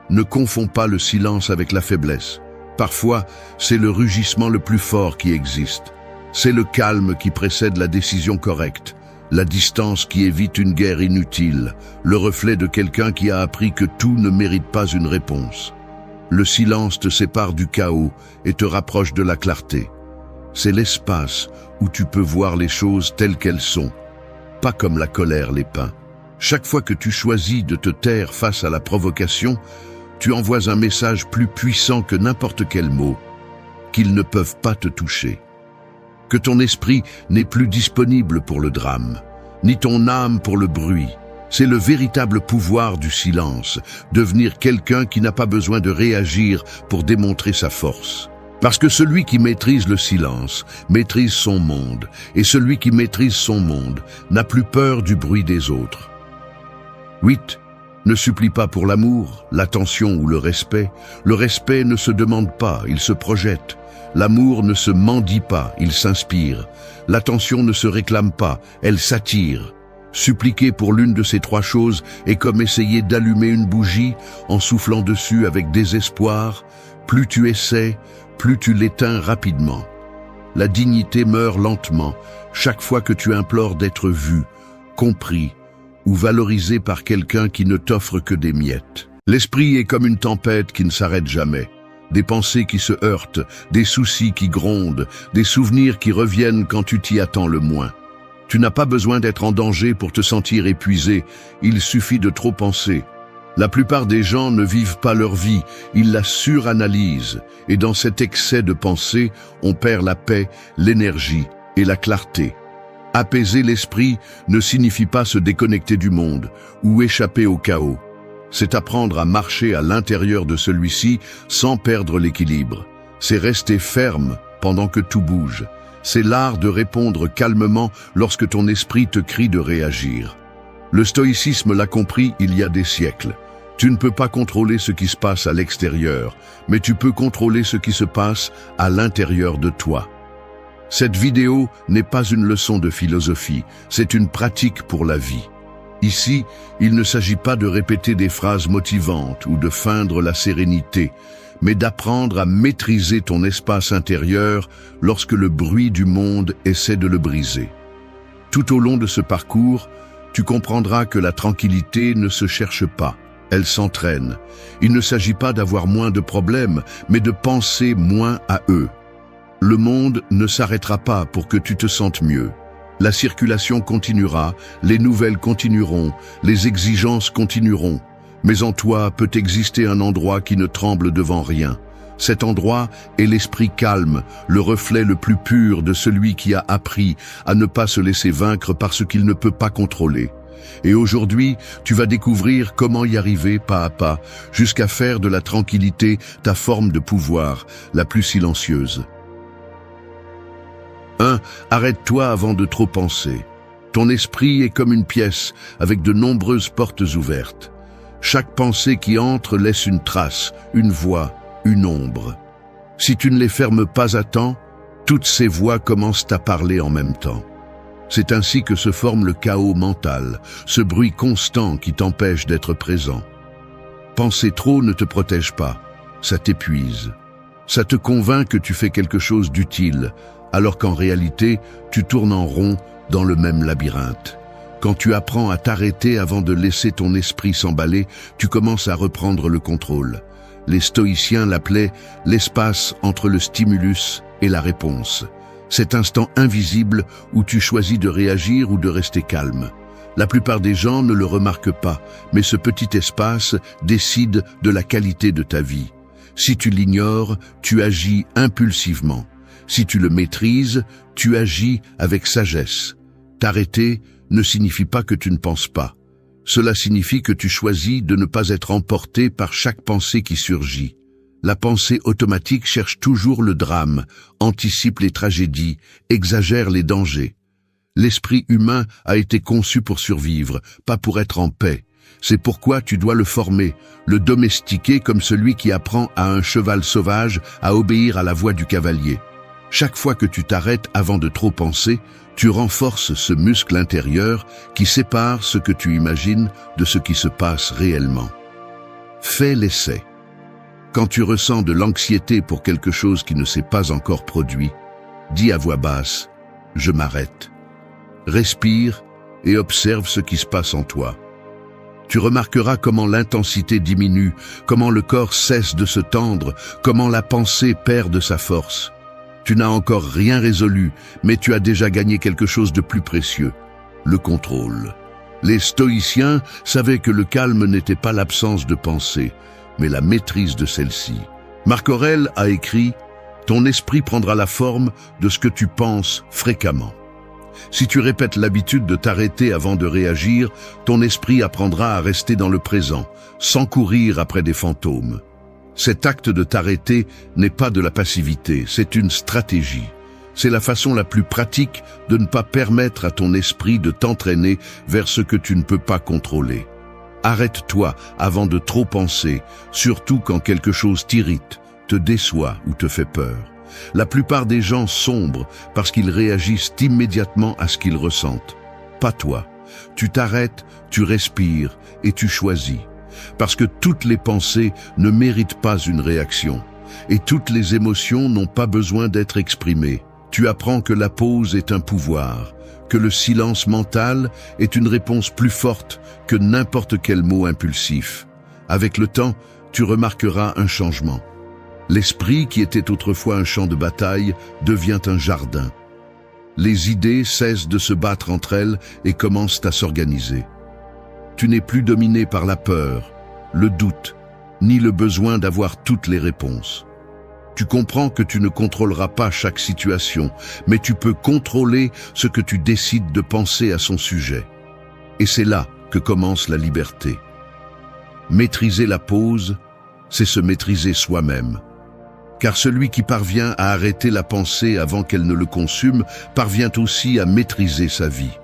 Ne confonds pas le silence avec la faiblesse. Parfois, c'est le rugissement le plus fort qui existe. C'est le calme qui précède la décision correcte, la distance qui évite une guerre inutile, le reflet de quelqu'un qui a appris que tout ne mérite pas une réponse. Le silence te sépare du chaos et te rapproche de la clarté. C'est l'espace où tu peux voir les choses telles qu'elles sont, pas comme la colère les peint. Chaque fois que tu choisis de te taire face à la provocation, tu envoies un message plus puissant que n'importe quel mot, qu'ils ne peuvent pas te toucher. Que ton esprit n'est plus disponible pour le drame, ni ton âme pour le bruit. C'est le véritable pouvoir du silence, devenir quelqu'un qui n'a pas besoin de réagir pour démontrer sa force. Parce que celui qui maîtrise le silence maîtrise son monde, et celui qui maîtrise son monde n'a plus peur du bruit des autres. 8. Ne supplie pas pour l'amour, l'attention ou le respect. Le respect ne se demande pas, il se projette. L'amour ne se mendie pas, il s'inspire. L'attention ne se réclame pas, elle s'attire. Suppliquer pour l'une de ces trois choses est comme essayer d'allumer une bougie en soufflant dessus avec désespoir. Plus tu essaies, plus tu l'éteins rapidement. La dignité meurt lentement chaque fois que tu implores d'être vu, compris, ou valorisé par quelqu'un qui ne t'offre que des miettes. L'esprit est comme une tempête qui ne s'arrête jamais. Des pensées qui se heurtent, des soucis qui grondent, des souvenirs qui reviennent quand tu t'y attends le moins. Tu n'as pas besoin d'être en danger pour te sentir épuisé, il suffit de trop penser. La plupart des gens ne vivent pas leur vie, ils la suranalysent, et dans cet excès de pensée, on perd la paix, l'énergie et la clarté. Apaiser l'esprit ne signifie pas se déconnecter du monde ou échapper au chaos. C'est apprendre à marcher à l'intérieur de celui-ci sans perdre l'équilibre. C'est rester ferme pendant que tout bouge. C'est l'art de répondre calmement lorsque ton esprit te crie de réagir. Le stoïcisme l'a compris il y a des siècles. Tu ne peux pas contrôler ce qui se passe à l'extérieur, mais tu peux contrôler ce qui se passe à l'intérieur de toi. Cette vidéo n'est pas une leçon de philosophie, c'est une pratique pour la vie. Ici, il ne s'agit pas de répéter des phrases motivantes ou de feindre la sérénité, mais d'apprendre à maîtriser ton espace intérieur lorsque le bruit du monde essaie de le briser. Tout au long de ce parcours, tu comprendras que la tranquillité ne se cherche pas, elle s'entraîne. Il ne s'agit pas d'avoir moins de problèmes, mais de penser moins à eux. Le monde ne s'arrêtera pas pour que tu te sentes mieux. La circulation continuera, les nouvelles continueront, les exigences continueront. Mais en toi peut exister un endroit qui ne tremble devant rien. Cet endroit est l'esprit calme, le reflet le plus pur de celui qui a appris à ne pas se laisser vaincre par ce qu'il ne peut pas contrôler. Et aujourd'hui, tu vas découvrir comment y arriver pas à pas, jusqu'à faire de la tranquillité ta forme de pouvoir la plus silencieuse. 1. Arrête-toi avant de trop penser. Ton esprit est comme une pièce avec de nombreuses portes ouvertes. Chaque pensée qui entre laisse une trace, une voix, une ombre. Si tu ne les fermes pas à temps, toutes ces voix commencent à parler en même temps. C'est ainsi que se forme le chaos mental, ce bruit constant qui t'empêche d'être présent. Penser trop ne te protège pas, ça t'épuise. Ça te convainc que tu fais quelque chose d'utile, alors qu'en réalité, tu tournes en rond dans le même labyrinthe. Quand tu apprends à t'arrêter avant de laisser ton esprit s'emballer, tu commences à reprendre le contrôle. Les stoïciens l'appelaient l'espace entre le stimulus et la réponse. Cet instant invisible où tu choisis de réagir ou de rester calme. La plupart des gens ne le remarquent pas, mais ce petit espace décide de la qualité de ta vie. Si tu l'ignores, tu agis impulsivement. Si tu le maîtrises, tu agis avec sagesse. T'arrêter ne signifie pas que tu ne penses pas. Cela signifie que tu choisis de ne pas être emporté par chaque pensée qui surgit. La pensée automatique cherche toujours le drame, anticipe les tragédies, exagère les dangers. L'esprit humain a été conçu pour survivre, pas pour être en paix. C'est pourquoi tu dois le former, le domestiquer comme celui qui apprend à un cheval sauvage à obéir à la voix du cavalier. Chaque fois que tu t'arrêtes avant de trop penser, tu renforces ce muscle intérieur qui sépare ce que tu imagines de ce qui se passe réellement. Fais l'essai. Quand tu ressens de l'anxiété pour quelque chose qui ne s'est pas encore produit, dis à voix basse « Je m'arrête ». Respire et observe ce qui se passe en toi. Tu remarqueras comment l'intensité diminue, comment le corps cesse de se tendre, comment la pensée perd de sa force. Tu n'as encore rien résolu, mais tu as déjà gagné quelque chose de plus précieux, le contrôle. Les stoïciens savaient que le calme n'était pas l'absence de pensée, mais la maîtrise de celle-ci. Marc Aurèle a écrit « Ton esprit prendra la forme de ce que tu penses fréquemment ». Si tu répètes l'habitude de t'arrêter avant de réagir, ton esprit apprendra à rester dans le présent, sans courir après des fantômes. Cet acte de t'arrêter n'est pas de la passivité, c'est une stratégie. C'est la façon la plus pratique de ne pas permettre à ton esprit de t'entraîner vers ce que tu ne peux pas contrôler. Arrête-toi avant de trop penser, surtout quand quelque chose t'irrite, te déçoit ou te fait peur. La plupart des gens sombrent parce qu'ils réagissent immédiatement à ce qu'ils ressentent. Pas toi. Tu t'arrêtes, tu respires et tu choisis. Parce que toutes les pensées ne méritent pas une réaction. Et toutes les émotions n'ont pas besoin d'être exprimées. Tu apprends que la pause est un pouvoir, que le silence mental est une réponse plus forte que n'importe quel mot impulsif. Avec le temps, tu remarqueras un changement. L'esprit, qui était autrefois un champ de bataille, devient un jardin. Les idées cessent de se battre entre elles et commencent à s'organiser. Tu n'es plus dominé par la peur, le doute, ni le besoin d'avoir toutes les réponses. Tu comprends que tu ne contrôleras pas chaque situation, mais tu peux contrôler ce que tu décides de penser à son sujet. Et c'est là que commence la liberté. Maîtriser la pause, c'est se maîtriser soi-même. Car celui qui parvient à arrêter la pensée avant qu'elle ne le consume, parvient aussi à maîtriser sa vie.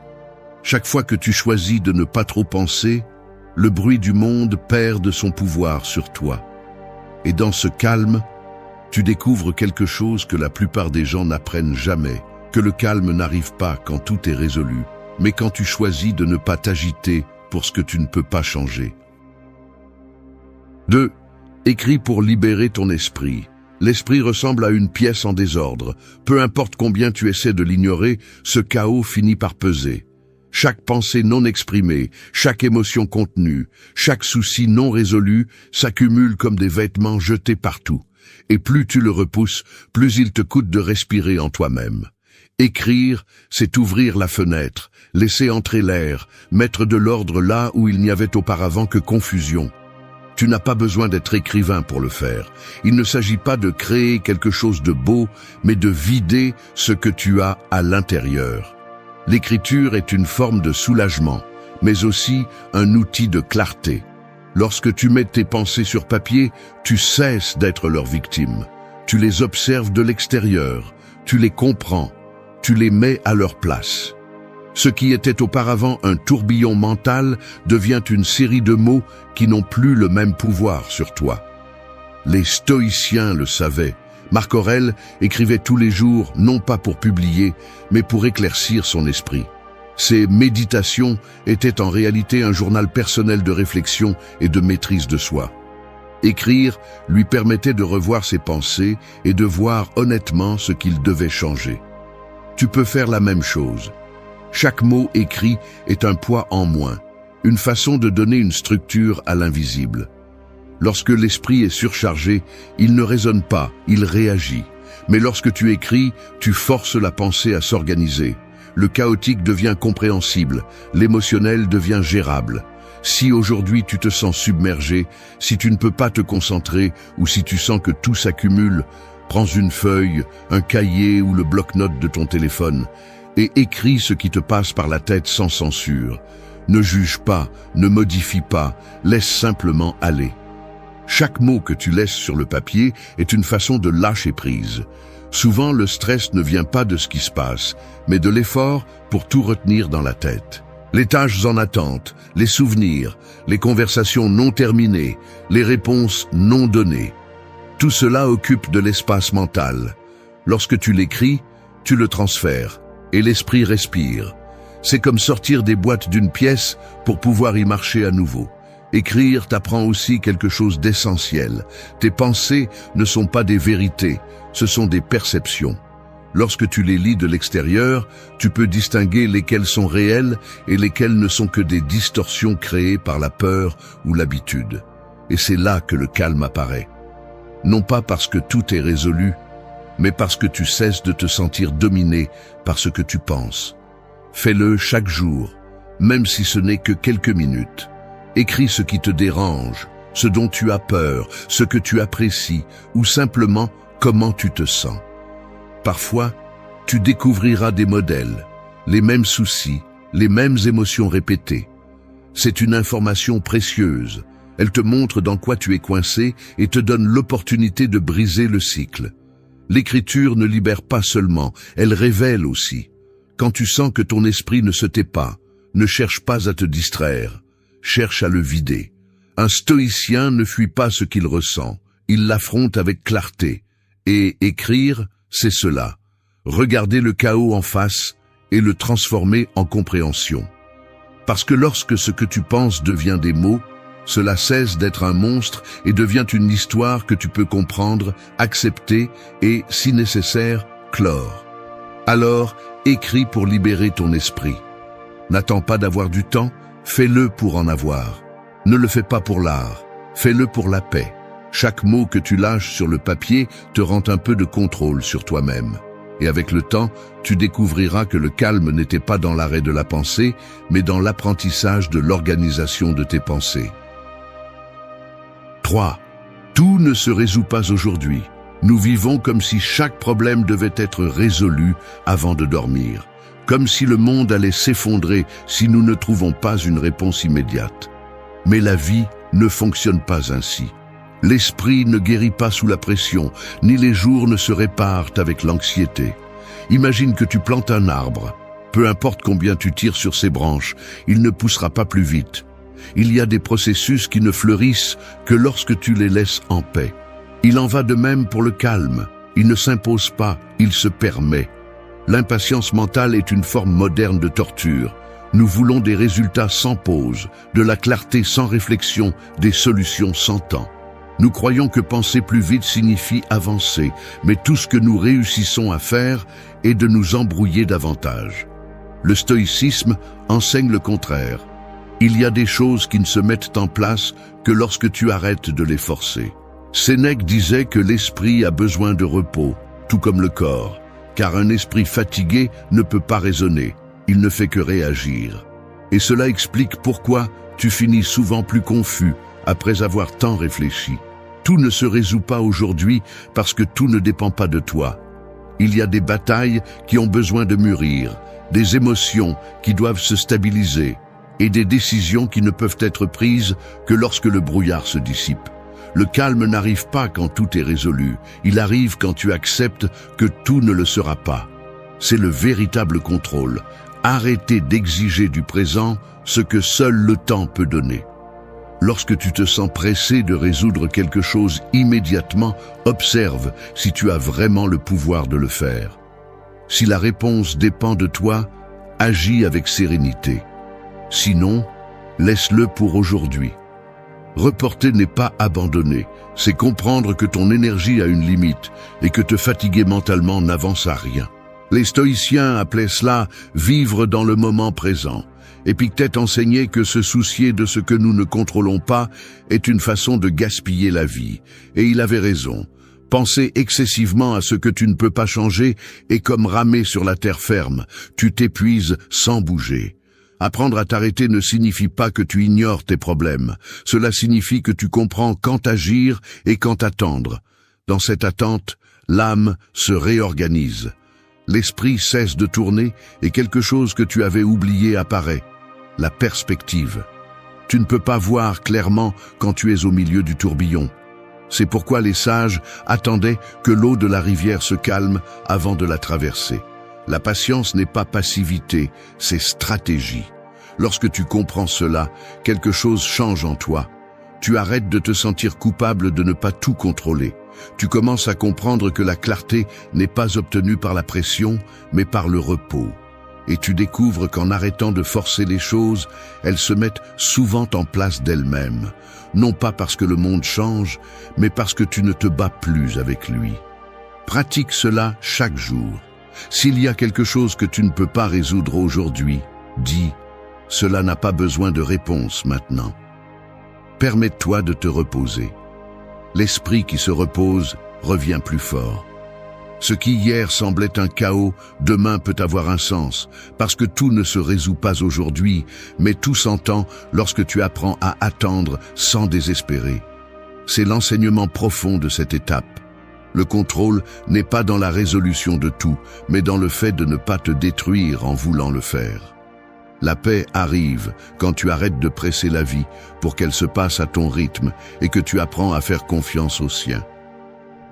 Chaque fois que tu choisis de ne pas trop penser, le bruit du monde perd de son pouvoir sur toi. Et dans ce calme, tu découvres quelque chose que la plupart des gens n'apprennent jamais, que le calme n'arrive pas quand tout est résolu, mais quand tu choisis de ne pas t'agiter pour ce que tu ne peux pas changer. 2. Écris pour libérer ton esprit. L'esprit ressemble à une pièce en désordre. Peu importe combien tu essaies de l'ignorer, ce chaos finit par peser. Chaque pensée non exprimée, chaque émotion contenue, chaque souci non résolu s'accumule comme des vêtements jetés partout. Et plus tu le repousses, plus il te coûte de respirer en toi-même. Écrire, c'est ouvrir la fenêtre, laisser entrer l'air, mettre de l'ordre là où il n'y avait auparavant que confusion. Tu n'as pas besoin d'être écrivain pour le faire. Il ne s'agit pas de créer quelque chose de beau, mais de vider ce que tu as à l'intérieur. L'écriture est une forme de soulagement, mais aussi un outil de clarté. Lorsque tu mets tes pensées sur papier, tu cesses d'être leur victime. Tu les observes de l'extérieur, tu les comprends. tu les mets à leur place. Ce qui était auparavant un tourbillon mental devient une série de mots qui n'ont plus le même pouvoir sur toi. Les stoïciens le savaient. Marc Aurèle écrivait tous les jours, non pas pour publier, mais pour éclaircir son esprit. Ses méditations étaient en réalité un journal personnel de réflexion et de maîtrise de soi. Écrire lui permettait de revoir ses pensées et de voir honnêtement ce qu'il devait changer. Tu peux faire la même chose. Chaque mot écrit est un poids en moins, une façon de donner une structure à l'invisible. Lorsque l'esprit est surchargé, il ne raisonne pas, il réagit. Mais lorsque tu écris, tu forces la pensée à s'organiser. Le chaotique devient compréhensible, l'émotionnel devient gérable. Si aujourd'hui tu te sens submergé, si tu ne peux pas te concentrer ou si tu sens que tout s'accumule, prends une feuille, un cahier ou le bloc-notes de ton téléphone et écris ce qui te passe par la tête sans censure. Ne juge pas, ne modifie pas, laisse simplement aller. Chaque mot que tu laisses sur le papier est une façon de lâcher prise. Souvent, le stress ne vient pas de ce qui se passe, mais de l'effort pour tout retenir dans la tête. Les tâches en attente, les souvenirs, les conversations non terminées, les réponses non données. Tout cela occupe de l'espace mental. Lorsque tu l'écris, tu le transfères, et l'esprit respire. C'est comme sortir des boîtes d'une pièce pour pouvoir y marcher à nouveau. Écrire t'apprend aussi quelque chose d'essentiel. Tes pensées ne sont pas des vérités, ce sont des perceptions. Lorsque tu les lis de l'extérieur, tu peux distinguer lesquelles sont réelles et lesquelles ne sont que des distorsions créées par la peur ou l'habitude. Et c'est là que le calme apparaît. Non pas parce que tout est résolu, mais parce que tu cesses de te sentir dominé par ce que tu penses. Fais-le chaque jour, même si ce n'est que quelques minutes. Écris ce qui te dérange, ce dont tu as peur, ce que tu apprécies, ou simplement comment tu te sens. Parfois, tu découvriras des modèles, les mêmes soucis, les mêmes émotions répétées. C'est une information précieuse. Elle te montre dans quoi tu es coincé et te donne l'opportunité de briser le cycle. L'écriture ne libère pas seulement, elle révèle aussi. Quand tu sens que ton esprit ne se tait pas, ne cherche pas à te distraire, cherche à le vider. Un stoïcien ne fuit pas ce qu'il ressent, il l'affronte avec clarté. Et écrire, c'est cela. Regarder le chaos en face et le transformer en compréhension. Parce que lorsque ce que tu penses devient des mots, cela cesse d'être un monstre et devient une histoire que tu peux comprendre, accepter et, si nécessaire, clore. Alors, écris pour libérer ton esprit. N'attends pas d'avoir du temps, fais-le pour en avoir. Ne le fais pas pour l'art, fais-le pour la paix. Chaque mot que tu lâches sur le papier te rend un peu de contrôle sur toi-même. Et avec le temps, tu découvriras que le calme n'était pas dans l'arrêt de la pensée, mais dans l'apprentissage de l'organisation de tes pensées. 3. Tout ne se résout pas aujourd'hui. Nous vivons comme si chaque problème devait être résolu avant de dormir. Comme si le monde allait s'effondrer si nous ne trouvons pas une réponse immédiate. Mais la vie ne fonctionne pas ainsi. L'esprit ne guérit pas sous la pression, ni les jours ne se réparent avec l'anxiété. Imagine que tu plantes un arbre. Peu importe combien tu tires sur ses branches, il ne poussera pas plus vite. Il y a des processus qui ne fleurissent que lorsque tu les laisses en paix. Il en va de même pour le calme. Il ne s'impose pas, il se permet. L'impatience mentale est une forme moderne de torture. Nous voulons des résultats sans pause, de la clarté sans réflexion, des solutions sans temps. Nous croyons que penser plus vite signifie avancer, mais tout ce que nous réussissons à faire est de nous embrouiller davantage. Le stoïcisme enseigne le contraire. Il y a des choses qui ne se mettent en place que lorsque tu arrêtes de les forcer. Sénèque disait que l'esprit a besoin de repos, tout comme le corps, car un esprit fatigué ne peut pas raisonner, il ne fait que réagir. Et cela explique pourquoi tu finis souvent plus confus après avoir tant réfléchi. Tout ne se résout pas aujourd'hui parce que tout ne dépend pas de toi. Il y a des batailles qui ont besoin de mûrir, des émotions qui doivent se stabiliser et des décisions qui ne peuvent être prises que lorsque le brouillard se dissipe. Le calme n'arrive pas quand tout est résolu, il arrive quand tu acceptes que tout ne le sera pas. C'est le véritable contrôle. Arrêtez d'exiger du présent ce que seul le temps peut donner. Lorsque tu te sens pressé de résoudre quelque chose immédiatement, observe si tu as vraiment le pouvoir de le faire. Si la réponse dépend de toi, agis avec sérénité. Sinon, laisse-le pour aujourd'hui. Reporter n'est pas abandonner, c'est comprendre que ton énergie a une limite et que te fatiguer mentalement n'avance à rien. Les stoïciens appelaient cela « vivre dans le moment présent ». Épictète enseignait que se soucier de ce que nous ne contrôlons pas est une façon de gaspiller la vie. Et il avait raison. Penser excessivement à ce que tu ne peux pas changer est comme ramer sur la terre ferme. Tu t'épuises sans bouger. Apprendre à t'arrêter ne signifie pas que tu ignores tes problèmes. Cela signifie que tu comprends quand agir et quand attendre. Dans cette attente, l'âme se réorganise. L'esprit cesse de tourner et quelque chose que tu avais oublié apparaît. La perspective. Tu ne peux pas voir clairement quand tu es au milieu du tourbillon. C'est pourquoi les sages attendaient que l'eau de la rivière se calme avant de la traverser. La patience n'est pas passivité, c'est stratégie. Lorsque tu comprends cela, quelque chose change en toi. Tu arrêtes de te sentir coupable de ne pas tout contrôler. Tu commences à comprendre que la clarté n'est pas obtenue par la pression, mais par le repos. Et tu découvres qu'en arrêtant de forcer les choses, elles se mettent souvent en place d'elles-mêmes. Non pas parce que le monde change, mais parce que tu ne te bats plus avec lui. Pratique cela chaque jour. S'il y a quelque chose que tu ne peux pas résoudre aujourd'hui, dis « Cela n'a pas besoin de réponse maintenant ». Permets-toi de te reposer. L'esprit qui se repose revient plus fort. Ce qui hier semblait un chaos, demain peut avoir un sens, parce que tout ne se résout pas aujourd'hui, mais tout s'entend lorsque tu apprends à attendre sans désespérer. C'est l'enseignement profond de cette étape. Le contrôle n'est pas dans la résolution de tout, mais dans le fait de ne pas te détruire en voulant le faire. La paix arrive quand tu arrêtes de presser la vie pour qu'elle se passe à ton rythme et que tu apprends à faire confiance au sien.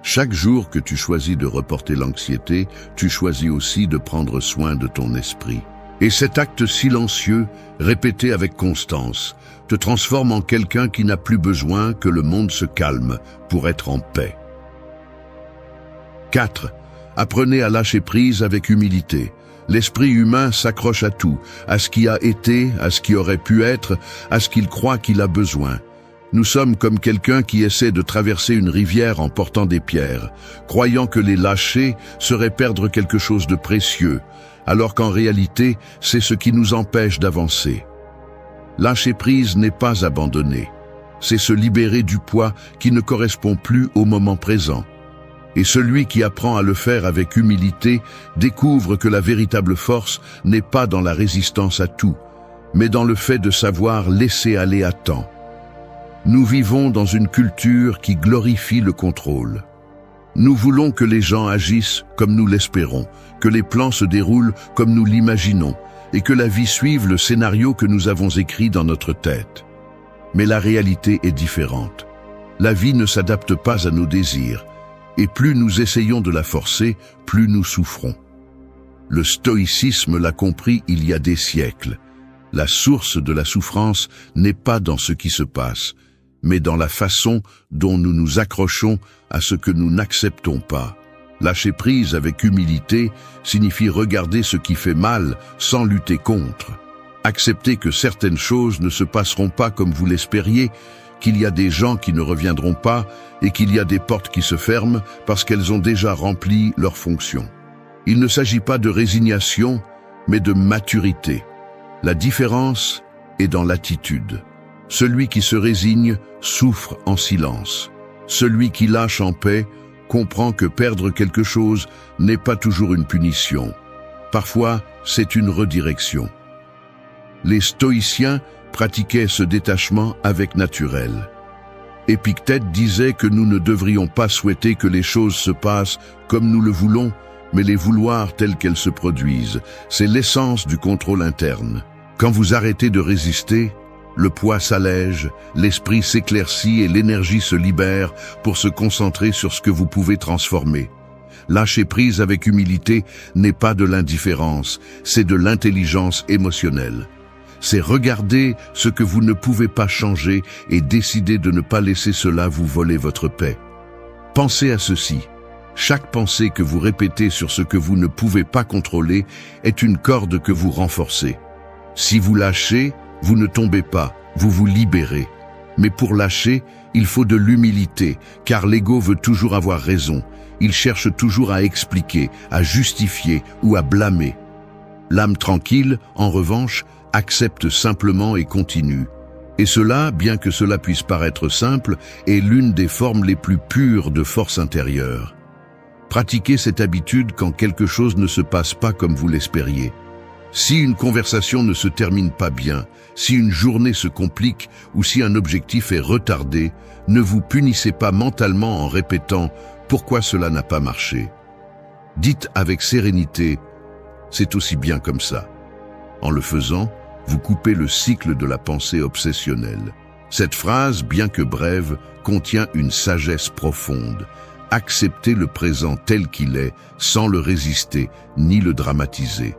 Chaque jour que tu choisis de reporter l'anxiété, tu choisis aussi de prendre soin de ton esprit. Et cet acte silencieux, répété avec constance, te transforme en quelqu'un qui n'a plus besoin que le monde se calme pour être en paix. 4. Apprenez à lâcher prise avec humilité. L'esprit humain s'accroche à tout, à ce qui a été, à ce qui aurait pu être, à ce qu'il croit qu'il a besoin. Nous sommes comme quelqu'un qui essaie de traverser une rivière en portant des pierres, croyant que les lâcher serait perdre quelque chose de précieux, alors qu'en réalité, c'est ce qui nous empêche d'avancer. Lâcher prise n'est pas abandonner, c'est se libérer du poids qui ne correspond plus au moment présent. Et celui qui apprend à le faire avec humilité découvre que la véritable force n'est pas dans la résistance à tout, mais dans le fait de savoir laisser aller à temps. Nous vivons dans une culture qui glorifie le contrôle. Nous voulons que les gens agissent comme nous l'espérons, que les plans se déroulent comme nous l'imaginons, et que la vie suive le scénario que nous avons écrit dans notre tête. Mais la réalité est différente. La vie ne s'adapte pas à nos désirs, et plus nous essayons de la forcer, plus nous souffrons. Le stoïcisme l'a compris il y a des siècles. La source de la souffrance n'est pas dans ce qui se passe, mais dans la façon dont nous nous accrochons à ce que nous n'acceptons pas. Lâcher prise avec humilité signifie regarder ce qui fait mal sans lutter contre. Accepter que certaines choses ne se passeront pas comme vous l'espériez, qu'il y a des gens qui ne reviendront pas et qu'il y a des portes qui se ferment parce qu'elles ont déjà rempli leur fonction. Il ne s'agit pas de résignation, mais de maturité. La différence est dans l'attitude. Celui qui se résigne souffre en silence. Celui qui lâche en paix comprend que perdre quelque chose n'est pas toujours une punition. Parfois, c'est une redirection. Les stoïciens pratiquaient ce détachement avec naturel. Épictète disait que nous ne devrions pas souhaiter que les choses se passent comme nous le voulons, mais les vouloir telles qu'elles se produisent. C'est l'essence du contrôle interne. Quand vous arrêtez de résister, le poids s'allège, l'esprit s'éclaircit et l'énergie se libère pour se concentrer sur ce que vous pouvez transformer. Lâcher prise avec humilité n'est pas de l'indifférence, c'est de l'intelligence émotionnelle. C'est regarder ce que vous ne pouvez pas changer et décider de ne pas laisser cela vous voler votre paix. Pensez à ceci. Chaque pensée que vous répétez sur ce que vous ne pouvez pas contrôler est une corde que vous renforcez. Si vous lâchez, vous ne tombez pas, vous vous libérez. Mais pour lâcher, il faut de l'humilité, car l'ego veut toujours avoir raison. Il cherche toujours à expliquer, à justifier ou à blâmer. L'âme tranquille, en revanche, accepte simplement et continue. Et cela, bien que cela puisse paraître simple, est l'une des formes les plus pures de force intérieure. Pratiquez cette habitude quand quelque chose ne se passe pas comme vous l'espériez. Si une conversation ne se termine pas bien, si une journée se complique ou si un objectif est retardé, ne vous punissez pas mentalement en répétant « Pourquoi cela n'a pas marché ?» Dites avec sérénité « C'est aussi bien comme ça ». En le faisant, vous coupez le cycle de la pensée obsessionnelle. Cette phrase, bien que brève, contient une sagesse profonde. Acceptez le présent tel qu'il est, sans le résister, ni le dramatiser.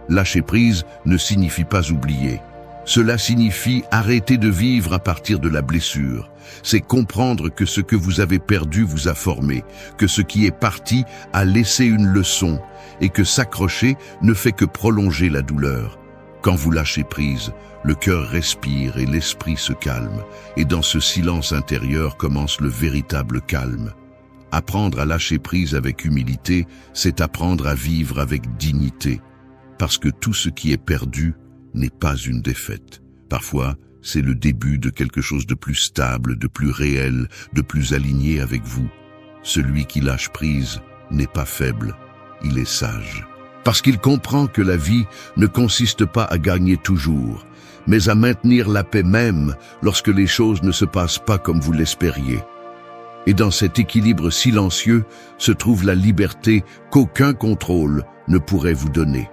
Lâcher prise ne signifie pas oublier. Cela signifie arrêter de vivre à partir de la blessure. C'est comprendre que ce que vous avez perdu vous a formé, que ce qui est parti a laissé une leçon, et que s'accrocher ne fait que prolonger la douleur. Quand vous lâchez prise, le cœur respire et l'esprit se calme, et dans ce silence intérieur commence le véritable calme. Apprendre à lâcher prise avec humilité, c'est apprendre à vivre avec dignité. Parce que tout ce qui est perdu n'est pas une défaite. Parfois, c'est le début de quelque chose de plus stable, de plus réel, de plus aligné avec vous. Celui qui lâche prise n'est pas faible, il est sage. Parce qu'il comprend que la vie ne consiste pas à gagner toujours, mais à maintenir la paix même lorsque les choses ne se passent pas comme vous l'espériez. Et dans cet équilibre silencieux se trouve la liberté qu'aucun contrôle ne pourrait vous donner.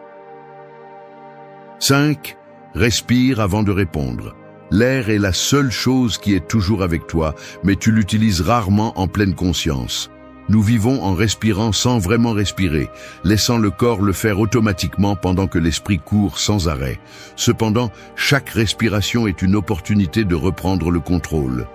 5. Respire avant de répondre. L'air est la seule chose qui est toujours avec toi, mais tu l'utilises rarement en pleine conscience. Nous vivons en respirant sans vraiment respirer, laissant le corps le faire automatiquement pendant que l'esprit court sans arrêt. Cependant, chaque respiration est une opportunité de reprendre le contrôle.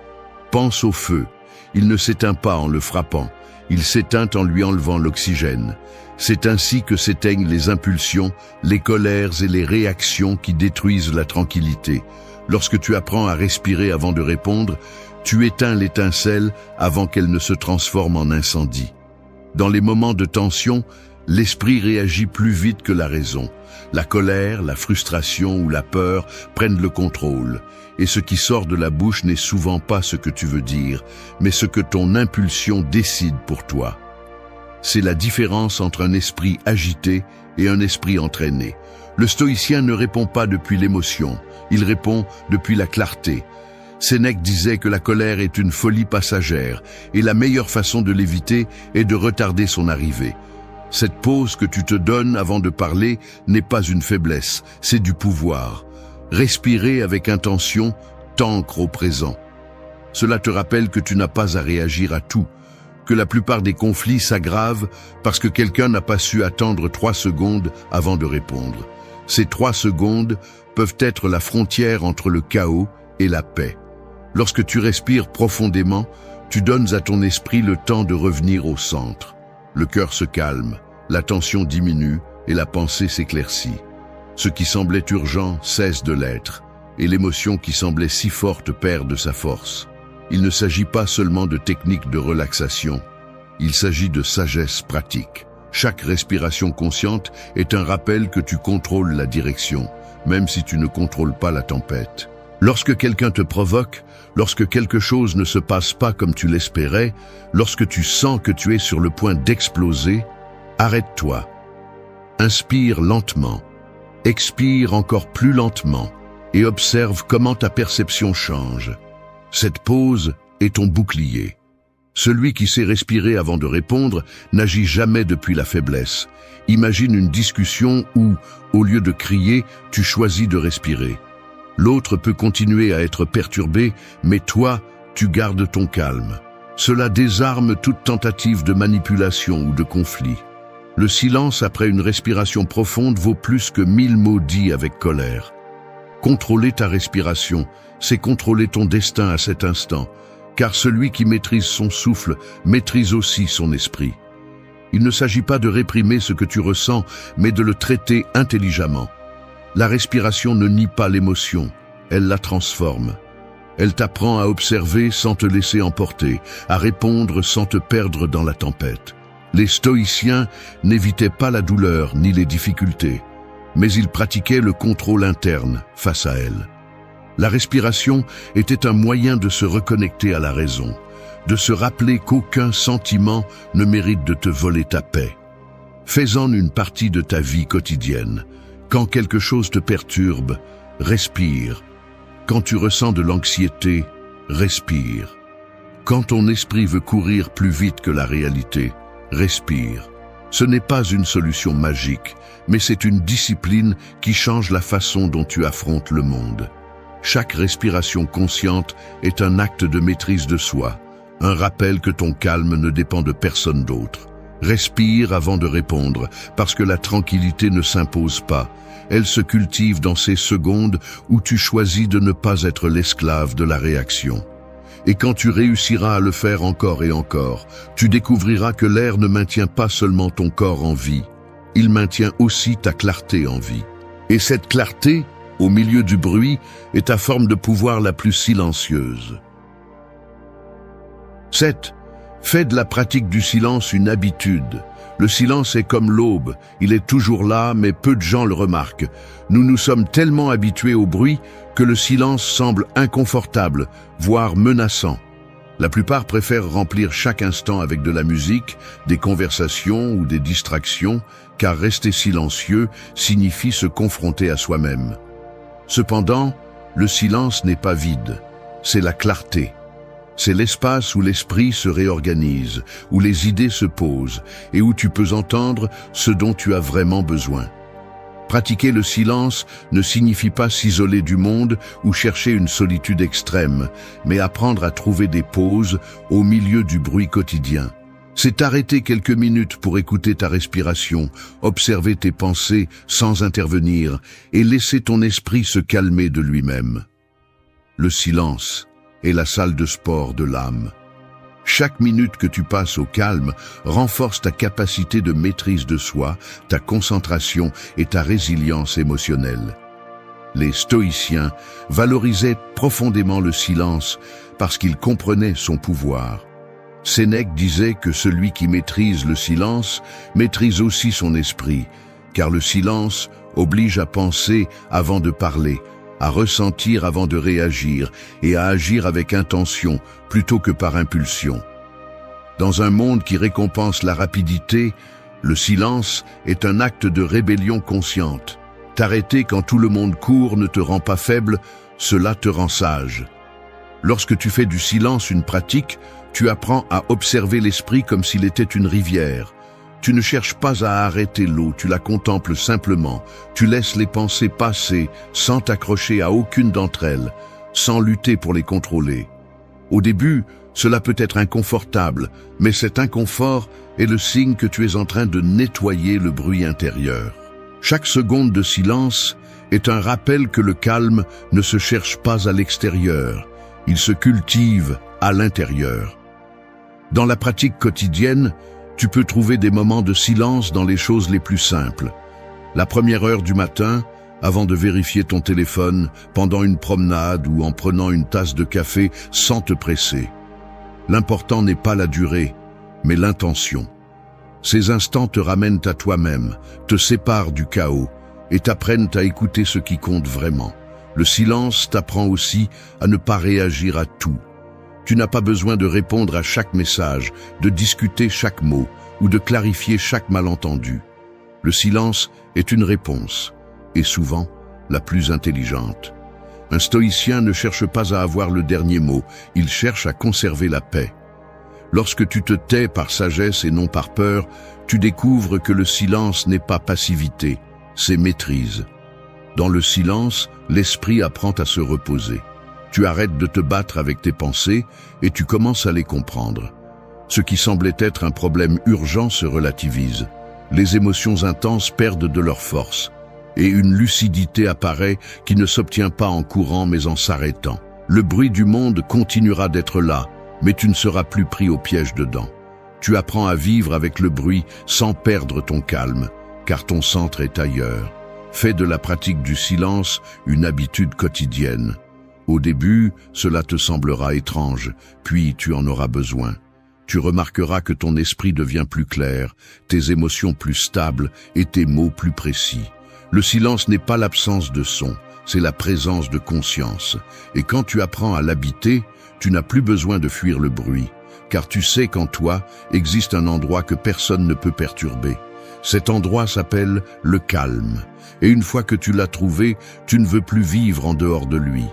Pense au feu. Il ne s'éteint pas en le frappant, il s'éteint en lui enlevant l'oxygène. C'est ainsi que s'éteignent les impulsions, les colères et les réactions qui détruisent la tranquillité. Lorsque tu apprends à respirer avant de répondre, tu éteins l'étincelle avant qu'elle ne se transforme en incendie. Dans les moments de tension, l'esprit réagit plus vite que la raison. La colère, la frustration ou la peur prennent le contrôle. Et ce qui sort de la bouche n'est souvent pas ce que tu veux dire, mais ce que ton impulsion décide pour toi. C'est la différence entre un esprit agité et un esprit entraîné. Le stoïcien ne répond pas depuis l'émotion, il répond depuis la clarté. Sénèque disait que la colère est une folie passagère et la meilleure façon de l'éviter est de retarder son arrivée. Cette pause que tu te donnes avant de parler n'est pas une faiblesse, c'est du pouvoir. Respirer avec intention t'ancre au présent. Cela te rappelle que tu n'as pas à réagir à tout, que la plupart des conflits s'aggravent parce que quelqu'un n'a pas su attendre 3 secondes avant de répondre. Ces 3 secondes peuvent être la frontière entre le chaos et la paix. Lorsque tu respires profondément, tu donnes à ton esprit le temps de revenir au centre. Le cœur se calme, la tension diminue et la pensée s'éclaircit. Ce qui semblait urgent cesse de l'être, et l'émotion qui semblait si forte perd de sa force. Il ne s'agit pas seulement de techniques de relaxation, il s'agit de sagesse pratique. Chaque respiration consciente est un rappel que tu contrôles la direction, même si tu ne contrôles pas la tempête. Lorsque quelqu'un te provoque, lorsque quelque chose ne se passe pas comme tu l'espérais, lorsque tu sens que tu es sur le point d'exploser, arrête-toi. Inspire lentement. Expire encore plus lentement et observe comment ta perception change. Cette pause est ton bouclier. Celui qui sait respirer avant de répondre n'agit jamais depuis la faiblesse. Imagine une discussion où, au lieu de crier, tu choisis de respirer. L'autre peut continuer à être perturbé, mais toi, tu gardes ton calme. Cela désarme toute tentative de manipulation ou de conflit. Le silence après une respiration profonde vaut plus que 1000 mots dits avec colère. Contrôler ta respiration, c'est contrôler ton destin à cet instant, car celui qui maîtrise son souffle maîtrise aussi son esprit. Il ne s'agit pas de réprimer ce que tu ressens, mais de le traiter intelligemment. La respiration ne nie pas l'émotion, elle la transforme. Elle t'apprend à observer sans te laisser emporter, à répondre sans te perdre dans la tempête. Les stoïciens n'évitaient pas la douleur ni les difficultés, mais ils pratiquaient le contrôle interne face à elles. La respiration était un moyen de se reconnecter à la raison, de se rappeler qu'aucun sentiment ne mérite de te voler ta paix. Fais-en une partie de ta vie quotidienne. Quand quelque chose te perturbe, respire. Quand tu ressens de l'anxiété, respire. Quand ton esprit veut courir plus vite que la réalité, respire. Ce n'est pas une solution magique, mais c'est une discipline qui change la façon dont tu affrontes le monde. Chaque respiration consciente est un acte de maîtrise de soi, un rappel que ton calme ne dépend de personne d'autre. Respire avant de répondre, parce que la tranquillité ne s'impose pas. Elle se cultive dans ces secondes où tu choisis de ne pas être l'esclave de la réaction. Et quand tu réussiras à le faire encore et encore, tu découvriras que l'air ne maintient pas seulement ton corps en vie, il maintient aussi ta clarté en vie. Et cette clarté, au milieu du bruit, est ta forme de pouvoir la plus silencieuse. 7. Fais de la pratique du silence une habitude. Le silence est comme l'aube, il est toujours là, mais peu de gens le remarquent. Nous nous sommes tellement habitués au bruit que le silence semble inconfortable, voire menaçant. La plupart préfèrent remplir chaque instant avec de la musique, des conversations ou des distractions, car rester silencieux signifie se confronter à soi-même. Cependant, le silence n'est pas vide, c'est la clarté. C'est l'espace où l'esprit se réorganise, où les idées se posent et où tu peux entendre ce dont tu as vraiment besoin. Pratiquer le silence ne signifie pas s'isoler du monde ou chercher une solitude extrême, mais apprendre à trouver des pauses au milieu du bruit quotidien. C'est t'arrêter quelques minutes pour écouter ta respiration, observer tes pensées sans intervenir et laisser ton esprit se calmer de lui-même. Le silence est la salle de sport de l'âme. Chaque minute que tu passes au calme renforce ta capacité de maîtrise de soi, ta concentration et ta résilience émotionnelle. Les stoïciens valorisaient profondément le silence parce qu'ils comprenaient son pouvoir. Sénèque disait que celui qui maîtrise le silence maîtrise aussi son esprit, car le silence oblige à penser avant de parler, à ressentir avant de réagir et à agir avec intention plutôt que par impulsion. Dans un monde qui récompense la rapidité, le silence est un acte de rébellion consciente. T'arrêter quand tout le monde court ne te rend pas faible, cela te rend sage. Lorsque tu fais du silence une pratique, tu apprends à observer l'esprit comme s'il était une rivière. Tu ne cherches pas à arrêter l'eau, tu la contemples simplement. Tu laisses les pensées passer sans t'accrocher à aucune d'entre elles, sans lutter pour les contrôler. Au début, cela peut être inconfortable, mais cet inconfort est le signe que tu es en train de nettoyer le bruit intérieur. Chaque seconde de silence est un rappel que le calme ne se cherche pas à l'extérieur, il se cultive à l'intérieur. Dans la pratique quotidienne, tu peux trouver des moments de silence dans les choses les plus simples. La première heure du matin, avant de vérifier ton téléphone, pendant une promenade ou en prenant une tasse de café sans te presser. L'important n'est pas la durée, mais l'intention. Ces instants te ramènent à toi-même, te séparent du chaos et t'apprennent à écouter ce qui compte vraiment. Le silence t'apprend aussi à ne pas réagir à tout. Tu n'as pas besoin de répondre à chaque message, de discuter chaque mot ou de clarifier chaque malentendu. Le silence est une réponse, et souvent la plus intelligente. Un stoïcien ne cherche pas à avoir le dernier mot, il cherche à conserver la paix. Lorsque tu te tais par sagesse et non par peur, tu découvres que le silence n'est pas passivité, c'est maîtrise. Dans le silence, l'esprit apprend à se reposer. Tu arrêtes de te battre avec tes pensées et tu commences à les comprendre. Ce qui semblait être un problème urgent se relativise. Les émotions intenses perdent de leur force et une lucidité apparaît qui ne s'obtient pas en courant mais en s'arrêtant. Le bruit du monde continuera d'être là, mais tu ne seras plus pris au piège dedans. Tu apprends à vivre avec le bruit sans perdre ton calme, car ton centre est ailleurs. Fais de la pratique du silence une habitude quotidienne. Au début, cela te semblera étrange, puis tu en auras besoin. Tu remarqueras que ton esprit devient plus clair, tes émotions plus stables et tes mots plus précis. Le silence n'est pas l'absence de son, c'est la présence de conscience. Et quand tu apprends à l'habiter, tu n'as plus besoin de fuir le bruit, car tu sais qu'en toi existe un endroit que personne ne peut perturber. Cet endroit s'appelle le calme. Et une fois que tu l'as trouvé, tu ne veux plus vivre en dehors de lui.